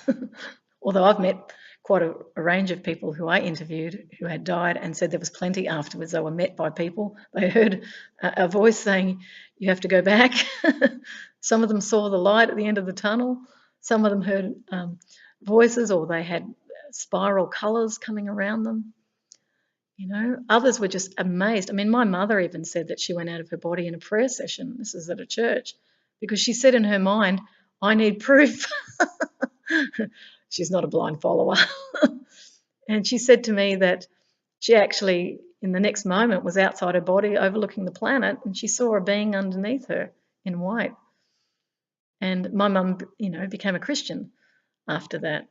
Although I've met quite a range of people who I interviewed who had died and said there was plenty afterwards. They were met by people. They heard a voice saying, you have to go back. Some of them saw the light at the end of the tunnel. Some of them heard voices, or they had spiral colours coming around them. You know, others were just amazed. I mean, my mother even said that she went out of her body in a prayer session. This is at a church, because she said in her mind, I need proof. She's not a blind follower. And she said to me that she actually, in the next moment, was outside her body overlooking the planet, and she saw a being underneath her in white. And my mum, you know, became a Christian after that.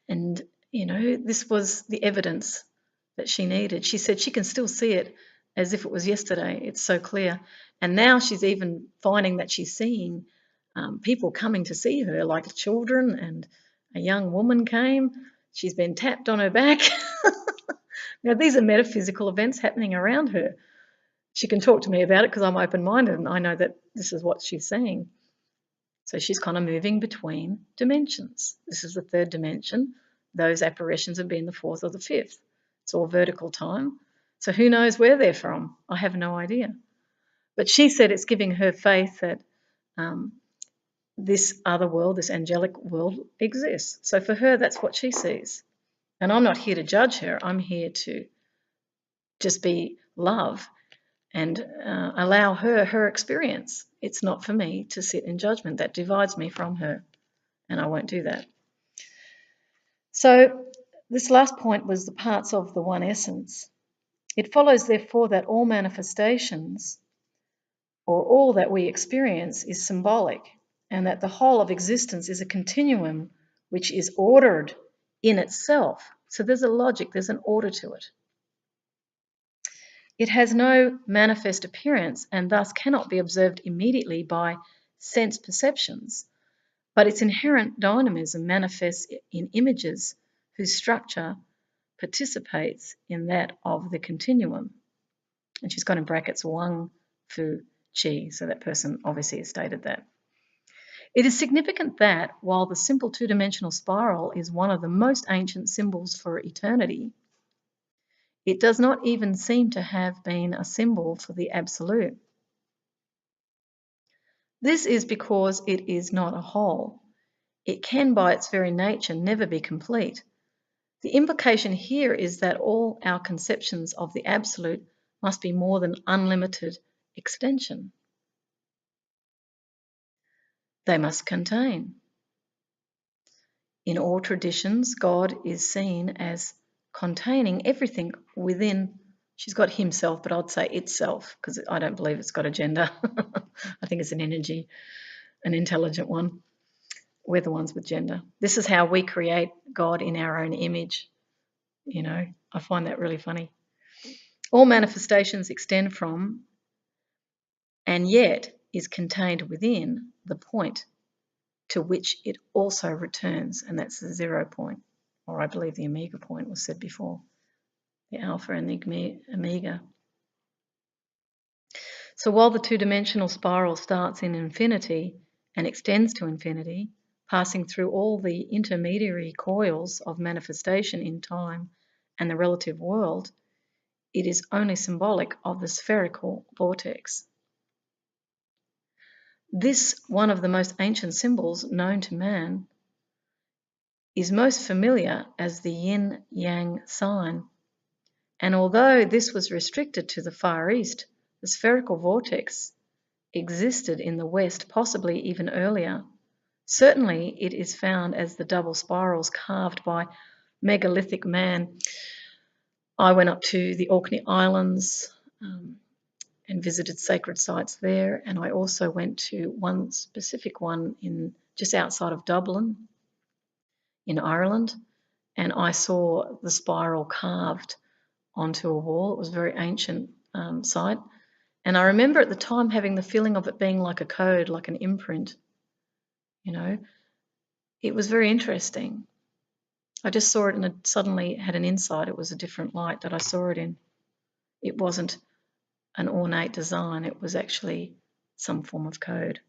And, you know, this was the evidence that she needed. She said she can still see it as if it was yesterday. It's so clear. And now she's even finding that she's seeing people coming to see her, like children, and a young woman came. She's been tapped on her back. Now, these are metaphysical events happening around her. She can talk to me about it because I'm open-minded and I know that this is what she's seeing. So she's kind of moving between dimensions. This is the third dimension. Those apparitions have been the fourth or the fifth. It's all vertical time. So who knows where they're from? I have no idea. But she said it's giving her faith that this other world, this angelic world, exists. So for her, that's what she sees. And I'm not here to judge her. I'm here to just be love and allow her experience. It's not for me to sit in judgment. That divides me from her, and I won't do that. So this last point was the parts of the one essence. It follows, therefore, that all manifestations, or all that we experience, is symbolic, and that the whole of existence is a continuum which is ordered in itself. So there's a logic, there's an order to it. It has no manifest appearance and thus cannot be observed immediately by sense perceptions, but its inherent dynamism manifests in images whose structure participates in that of the continuum. And she's got in brackets Wang Fu Qi, so that person obviously has stated that. It is significant that while the simple two-dimensional spiral is one of the most ancient symbols for eternity, it does not even seem to have been a symbol for the absolute. This is because it is not a whole. It can, by its very nature, never be complete. The implication here is that all our conceptions of the absolute must be more than unlimited extension. They must contain. In all traditions, God is seen as containing everything within. She's got himself, but I'd say itself, because I don't believe it's got a gender. I think it's an energy, an intelligent one. We're the ones with gender. This is how we create God in our own image. You know, I find that really funny. All manifestations extend from and yet is contained within the point to which it also returns, and that's the 0 point, or I believe the omega point was said before, the alpha and the omega. So while the two-dimensional spiral starts in infinity and extends to infinity, passing through all the intermediary coils of manifestation in time and the relative world, it is only symbolic of the spherical vortex. This, one of the most ancient symbols known to man, is most familiar as the yin-yang sign. And although this was restricted to the Far East, the spherical vortex existed in the West, possibly even earlier. Certainly it is found as the double spirals carved by megalithic man. I went up to the Orkney Islands and visited sacred sites there, and I also went to one specific one in just outside of Dublin in Ireland, and I saw the spiral carved onto a wall. It was a very ancient site, and I remember at the time having the feeling of it being like a code, like an imprint. You know, it was very interesting. I just saw it and it suddenly had an insight. It was a different light that I saw it in. It wasn't an ornate design, it was actually some form of code.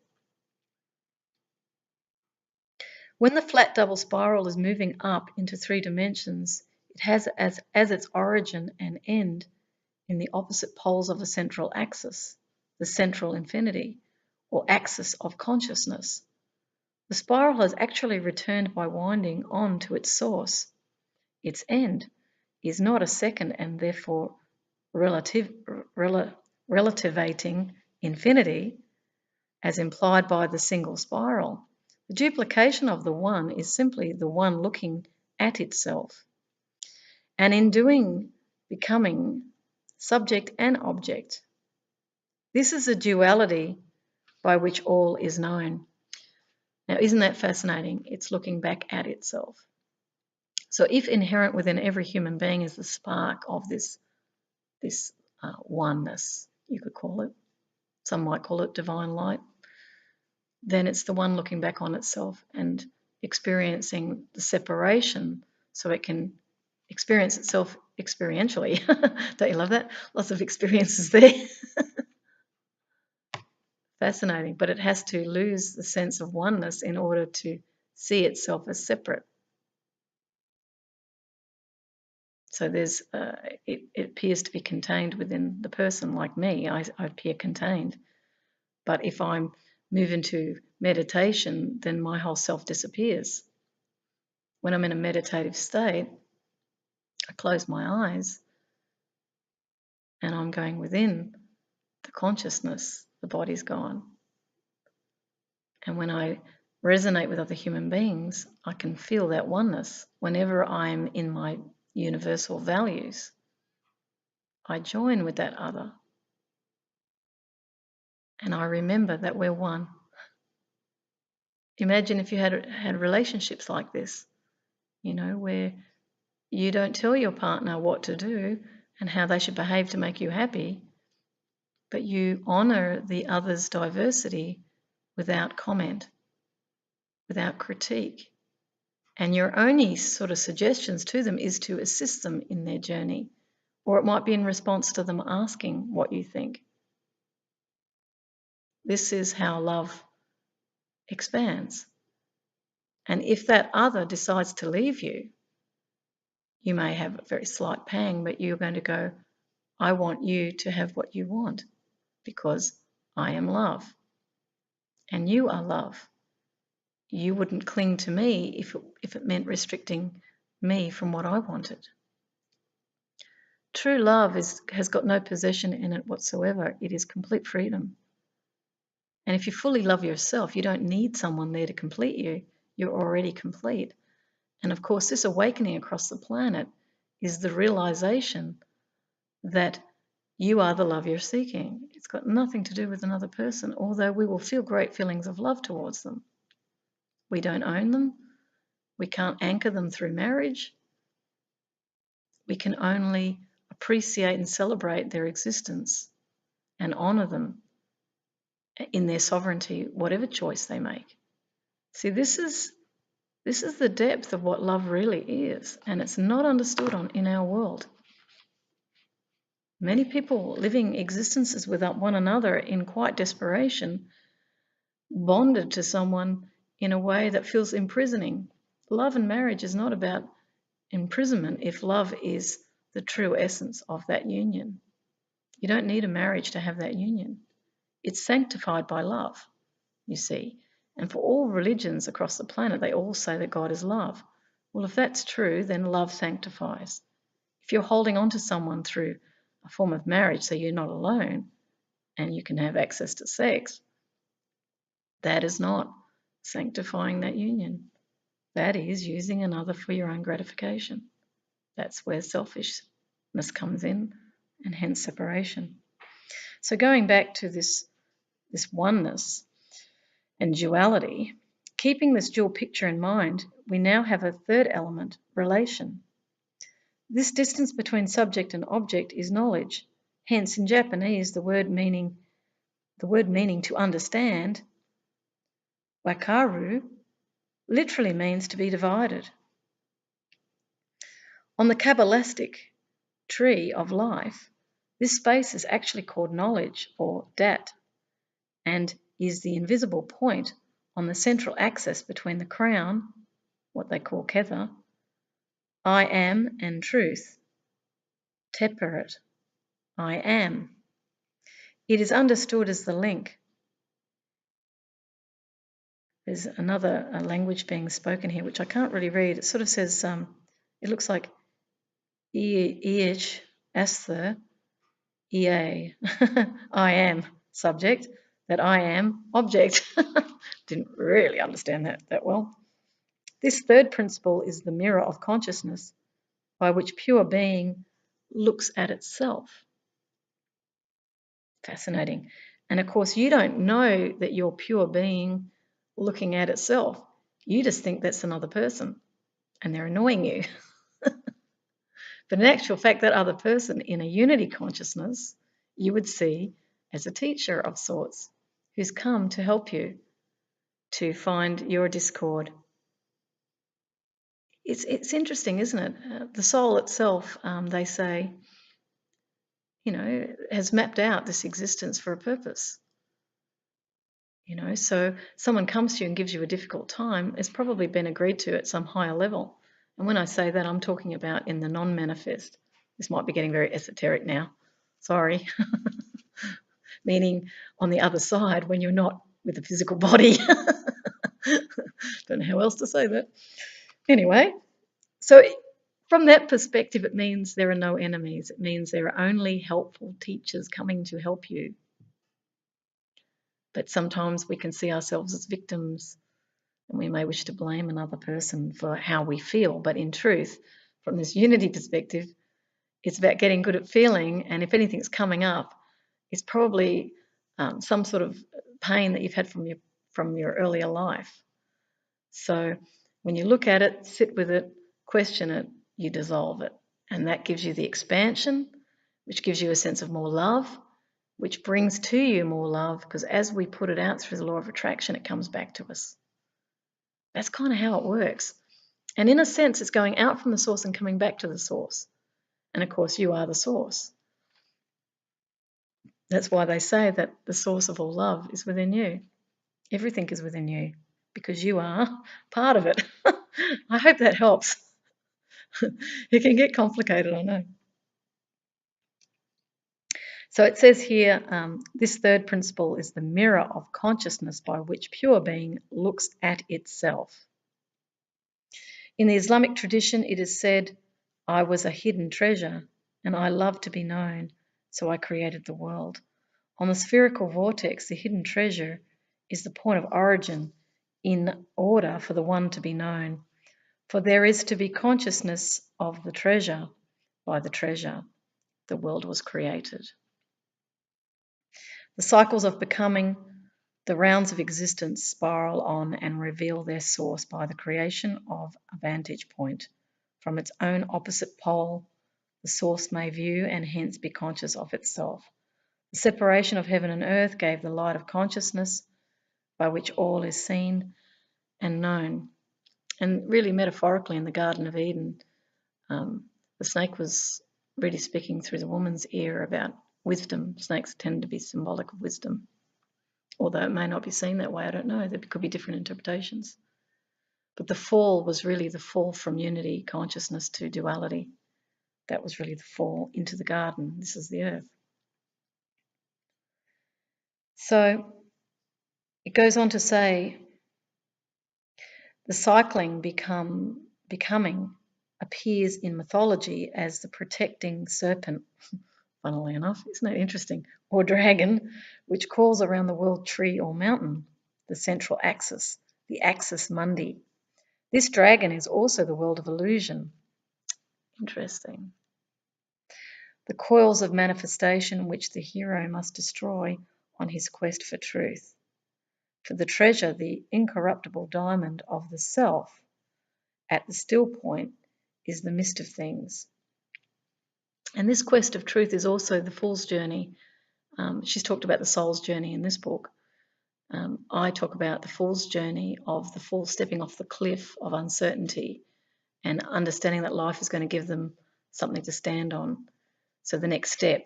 When the flat double spiral is moving up into 3 dimensions, it has as its origin and end in the opposite poles of a central axis, the central infinity, or axis of consciousness. The spiral has actually returned by winding on to its source. Its end is not a second and therefore relativating infinity, as implied by the single spiral. The duplication of the one is simply the one looking at itself, and in doing, becoming subject and object. This is a duality by which all is known. Now, isn't that fascinating? It's looking back at itself. So if inherent within every human being is the spark of this oneness, you could call it, some might call it divine light, then it's the one looking back on itself and experiencing the separation so it can experience itself experientially. Don't you love that? Lots of experiences there. Fascinating, but it has to lose the sense of oneness in order to see itself as separate. So there's it appears to be contained within the person. Like me, I appear contained. But if I'm move into meditation, then my whole self disappears. When I'm in a meditative state, I close my eyes and I'm going within the consciousness, the body's gone. And when I resonate with other human beings, I can feel that oneness. Whenever I'm in my universal values, I join with that other. And I remember that we're one. Imagine if you had relationships like this, where you don't tell your partner what to do and how they should behave to make you happy, but you honour the other's diversity without comment, without critique. And your only sort of suggestions to them is to assist them in their journey, or it might be in response to them asking what you think. This is how love expands. And if that other decides to leave you, you may have a very slight pang, but you're going to go, I want you to have what you want because I am love and you are love. You wouldn't cling to me if it meant restricting me from what I wanted. True love has got no possession in it whatsoever. It is complete freedom. And if you fully love yourself, you don't need someone there to complete you. You're already complete. And of course, this awakening across the planet is the realization that you are the love you're seeking. It's got nothing to do with another person, although we will feel great feelings of love towards them. We don't own them. We can't anchor them through marriage. We can only appreciate and celebrate their existence and honour them in their sovereignty, whatever choice they make. See, this is the depth of what love really is, and it's not understood in our world. Many people living existences with one another in quite desperation, bonded to someone in a way that feels imprisoning. Love and marriage is not about imprisonment if love is the true essence of that union. You don't need a marriage to have that union. It's sanctified by love, you see. And for all religions across the planet, they all say that God is love. Well, if that's true, then love sanctifies. If you're holding on to someone through a form of marriage so you're not alone and you can have access to sex, that is not sanctifying that union. That is using another for your own gratification. That's where selfishness comes in and hence separation. So going back to this oneness and duality, keeping this dual picture in mind, we now have a third element, relation. This distance between subject and object is knowledge. Hence, in Japanese, the word meaning to understand, wakaru, literally means to be divided. On the Kabbalistic tree of life, this space is actually called knowledge, or dat, and is the invisible point on the central axis between the crown, what they call kether, I am, and truth, teperet, I am. It is understood as the link. There's another language being spoken here, which I can't really read. It sort of says, it looks like ich, asther, ea, I am subject, that I am object. Didn't really understand that well. This third principle is the mirror of consciousness by which pure being looks at itself. Fascinating. And of course, you don't know that you're pure being looking at itself. You just think that's another person and they're annoying you. But in actual fact, that other person in a unity consciousness, you would see as a teacher of sorts who's come to help you to find your discord. It's interesting, isn't it? The soul itself, they say, has mapped out this existence for a purpose. So someone comes to you and gives you a difficult time, it's probably been agreed to at some higher level. And when I say that, I'm talking about in the non-manifest. This might be getting very esoteric now. Sorry. Meaning on the other side when you're not with a physical body. Don't know how else to say that. Anyway, so from that perspective, it means there are no enemies. It means there are only helpful teachers coming to help you. But sometimes we can see ourselves as victims and we may wish to blame another person for how we feel. But in truth, from this unity perspective, it's about getting good at feeling. And if anything's coming up, it's probably some sort of pain that you've had from your earlier life. So when you look at it, sit with it, question it, you dissolve it. And that gives you the expansion, which gives you a sense of more love, which brings to you more love, because as we put it out through the law of attraction, it comes back to us. That's kind of how it works. And in a sense, it's going out from the source and coming back to the source. And of course, you are the source. That's why they say that the source of all love is within you. Everything is within you because you are part of it. I hope that helps. It can get complicated, I know. So it says here, this third principle is the mirror of consciousness by which pure being looks at itself. In the Islamic tradition, it is said, I was a hidden treasure and I love to be known, so I created the world. On the spherical vortex, the hidden treasure is the point of origin in order for the one to be known. For there is to be consciousness of the treasure. By the treasure, the world was created. The cycles of becoming, the rounds of existence spiral on and reveal their source by the creation of a vantage point. From its own opposite pole, the source may view and hence be conscious of itself. The separation of heaven and earth gave the light of consciousness by which all is seen and known. And really metaphorically in the Garden of Eden, the snake was really speaking through the woman's ear about wisdom. Snakes tend to be symbolic of wisdom. Although it may not be seen that way, I don't know. There could be different interpretations. But the fall was really the fall from unity, consciousness to duality. That was really the fall into the garden. This is the earth. So it goes on to say, the cycling becoming appears in mythology as the protecting serpent, funnily enough, isn't that interesting? Or dragon, which crawls around the world tree or mountain, the central axis, the axis mundi. This dragon is also the world of illusion. Interesting. The coils of manifestation which the hero must destroy on his quest for truth. For the treasure, the incorruptible diamond of the self, at the still point, is the mist of things. And this quest of truth is also the fool's journey. She's talked about the soul's journey in this book. I talk about the fool's journey of the fool stepping off the cliff of uncertainty and understanding that life is going to give them something to stand on. So the next step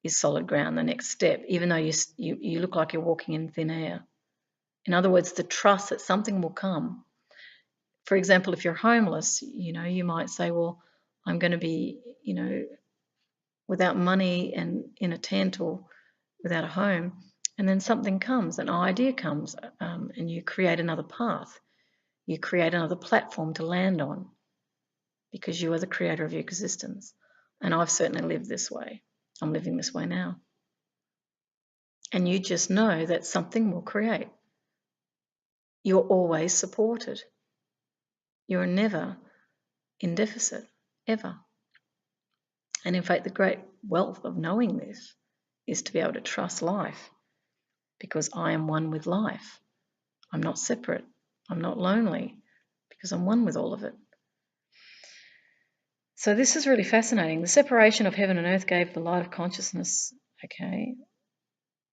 is solid ground. The next step, even though you look like you're walking in thin air, In other words, the trust that something will come. For example, if you're homeless, you might say, well, I'm going to be, without money and in a tent or without a home. And then something comes, an idea comes, and you create another path. You create another platform to land on because you are the creator of your existence. And I've certainly lived this way. I'm living this way now. And you just know that something will create. You're always supported. You're never in deficit, ever. And in fact, the great wealth of knowing this is to be able to trust life, because I am one with life. I'm not separate. I'm not lonely, because I'm one with all of it. So this is really fascinating. The separation of heaven and earth gave the light of consciousness,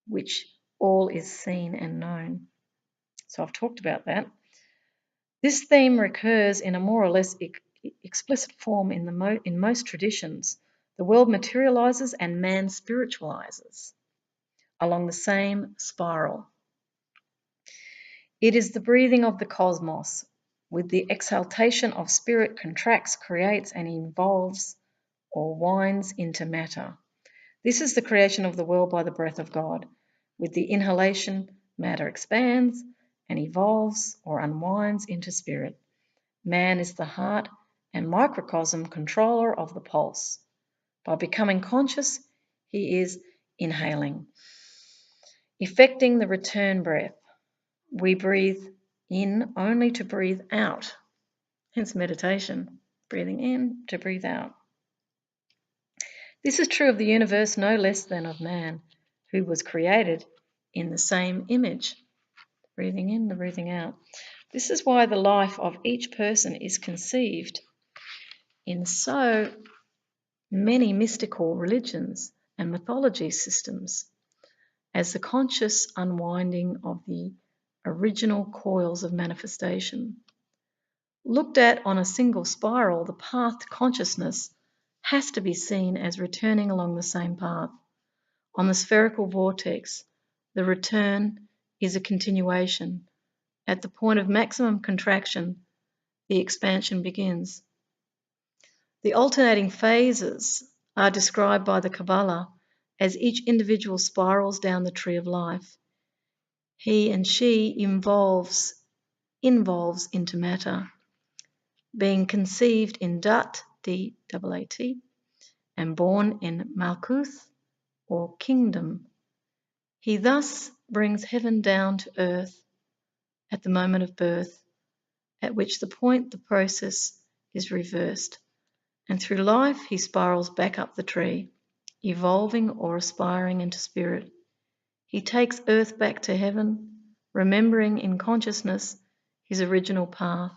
which all is seen and known. So I've talked about that. This theme recurs in a more or less explicit form in most traditions. The world materializes and man spiritualizes along the same spiral. It is the breathing of the cosmos. With the exhaltation of spirit contracts, creates, and evolves or winds into matter. This is the creation of the world by the breath of God. With the inhalation, matter expands and evolves or unwinds into spirit. Man is the heart and microcosm controller of the pulse. By becoming conscious, he is inhaling, effecting the return breath. We breathe in only to breathe out, hence meditation, breathing in to breathe out. This is true of the universe no less than of man, who was created in the same image, breathing in, the breathing out. This is why the life of each person is conceived in so many mystical religions and mythology systems as the conscious unwinding of the original coils of manifestation. Looked at on a single spiral, the path to consciousness has to be seen as returning along the same path. On the spherical vortex, the return is a continuation. At the point of maximum contraction, the expansion begins. The alternating phases are described by the Kabbalah as each individual spirals down the tree of life. He and she involves into matter, being conceived in Dat, D-A-A-T, and born in Malkuth, or kingdom. He thus brings heaven down to earth at the moment of birth, at which the point the process is reversed. And through life, he spirals back up the tree, evolving or aspiring into spirit. He takes earth back to heaven, remembering in consciousness his original path.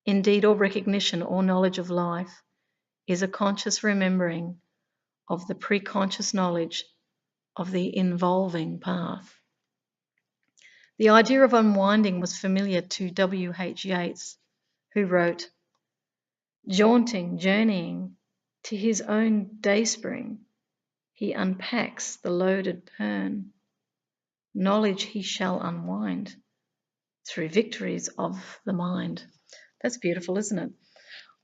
Indeed, all recognition or knowledge of life is a conscious remembering of the pre-conscious knowledge of the involving path. The idea of unwinding was familiar to W.H. Yeats, who wrote, "Jaunting, journeying to his own dayspring, he unpacks the loaded pern. Knowledge he shall unwind through victories of the mind." That's beautiful, isn't it?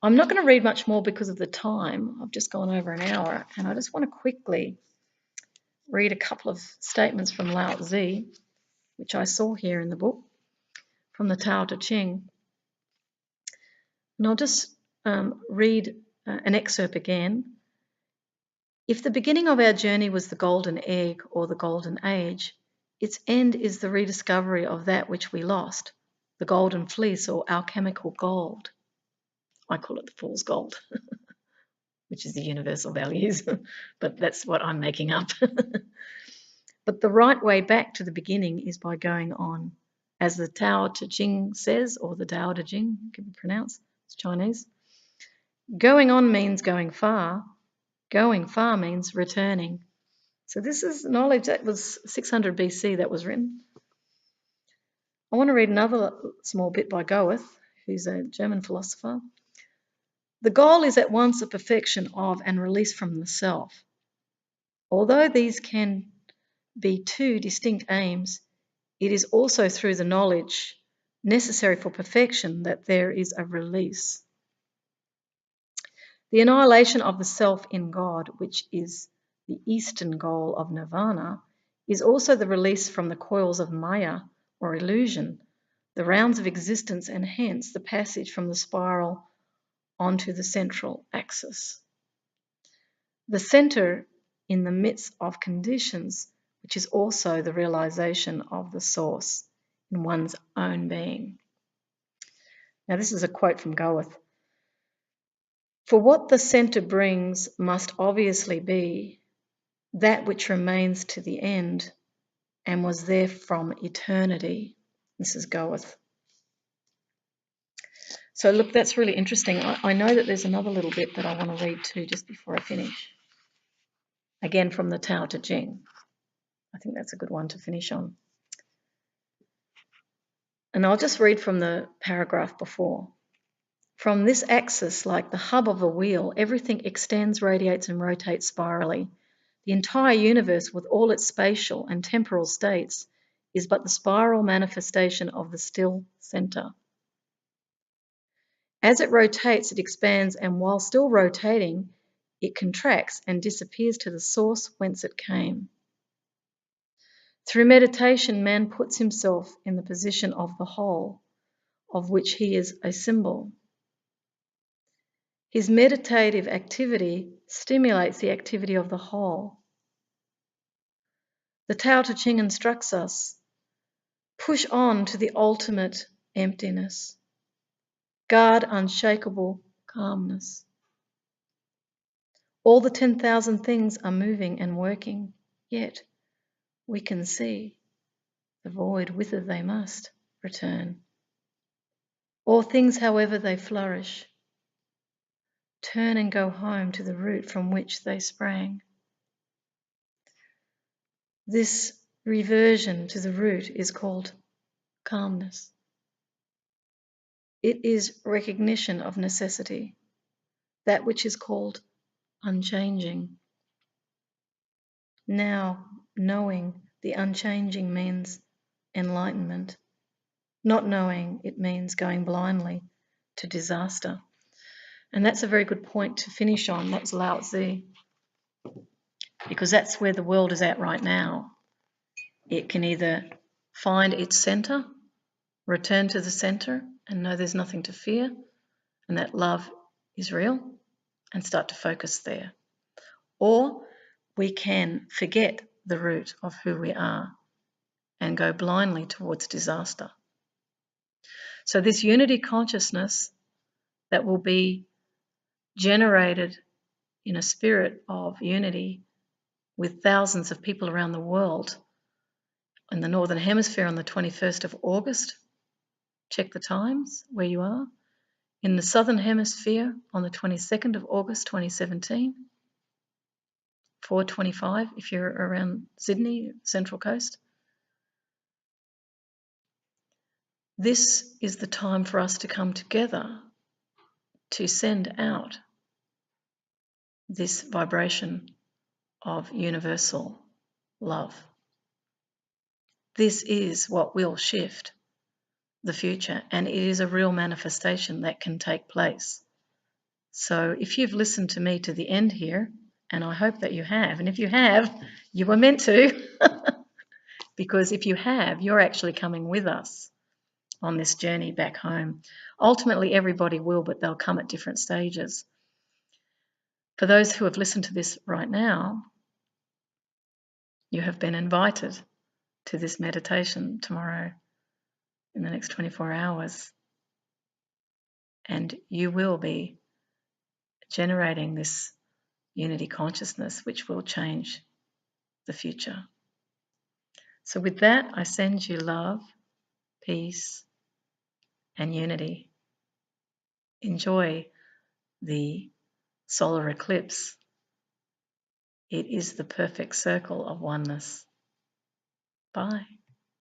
I'm not going to read much more because of the time. I've just gone over an hour, and I just want to quickly read a couple of statements from Lao Tzu, which I saw here in the book, from the Tao Te Ching. And I'll just read an excerpt again. If the beginning of our journey was the golden egg or the golden age, its end is the rediscovery of that which we lost, the golden fleece or alchemical gold. I call it the fool's gold, which is the universal values, but that's what I'm making up. But the right way back to the beginning is by going on. As the Tao Te Ching says, or the Tao Te Ching, can be pronounced, it's Chinese. Going on means going far. Going far means returning. So this is knowledge that was 600 BC that was written. I want to read another small bit by Goethe, who's a German philosopher. The goal is at once a perfection of and release from the self. Although these can be two distinct aims, it is also through the knowledge necessary for perfection that there is a release. The annihilation of the self in God, which is the eastern goal of nirvana, is also the release from the coils of maya or illusion, the rounds of existence, and hence the passage from the spiral onto the central axis. The center in the midst of conditions, which is also the realization of the source in one's own being. Now, this is a quote from Goethe. For what the center brings must obviously be that which remains to the end and was there from eternity. This is Goethe. So look, that's really interesting. I know that there's another little bit that I want to read too just before I finish. Again, from the Tao Te Ching. I think that's a good one to finish on. And I'll just read from the paragraph before. From this axis, like the hub of a wheel, everything extends, radiates, and rotates spirally. The entire universe, with all its spatial and temporal states, is but the spiral manifestation of the still center. As it rotates, it expands, and while still rotating, it contracts and disappears to the source whence it came. Through meditation, man puts himself in the position of the whole, of which he is a symbol. His meditative activity stimulates the activity of the whole. The Tao Te Ching instructs us, push on to the ultimate emptiness. Guard unshakable calmness. All the 10,000 things are moving and working, yet we can see the void whither they must return. All things, however they flourish, turn and go home to the root from which they sprang. This reversion to the root is called calmness. It is recognition of necessity, that which is called unchanging. Now, knowing the unchanging means enlightenment. Not knowing it means going blindly to disaster. And that's a very good point to finish on. That's Lao Tzu. Because that's where the world is at right now. It can either find its center, return to the center, and know there's nothing to fear, and that love is real, and start to focus there. Or we can forget the root of who we are and go blindly towards disaster. So this unity consciousness that will be generated in a spirit of unity with thousands of people around the world in the Northern Hemisphere on the 21st of August, check the times where you are. In the Southern Hemisphere on the 22nd of August 2017, 4:25 if you're around Sydney, Central Coast. This is the time for us to come together to send out this vibration of universal love. This is what will shift the future, and it is a real manifestation that can take place. So if you've listened to me to the end here, and I hope that you have, and if you have, you were meant to, because if you have, you're actually coming with us on this journey back home. Ultimately, everybody will, but they'll come at different stages. For those who have listened to this right now, you have been invited to this meditation tomorrow in the next 24 hours. And you will be generating this unity consciousness, which will change the future. So with that, I send you love, peace, and unity. Enjoy the solar eclipse. It is the perfect circle of oneness. Bye.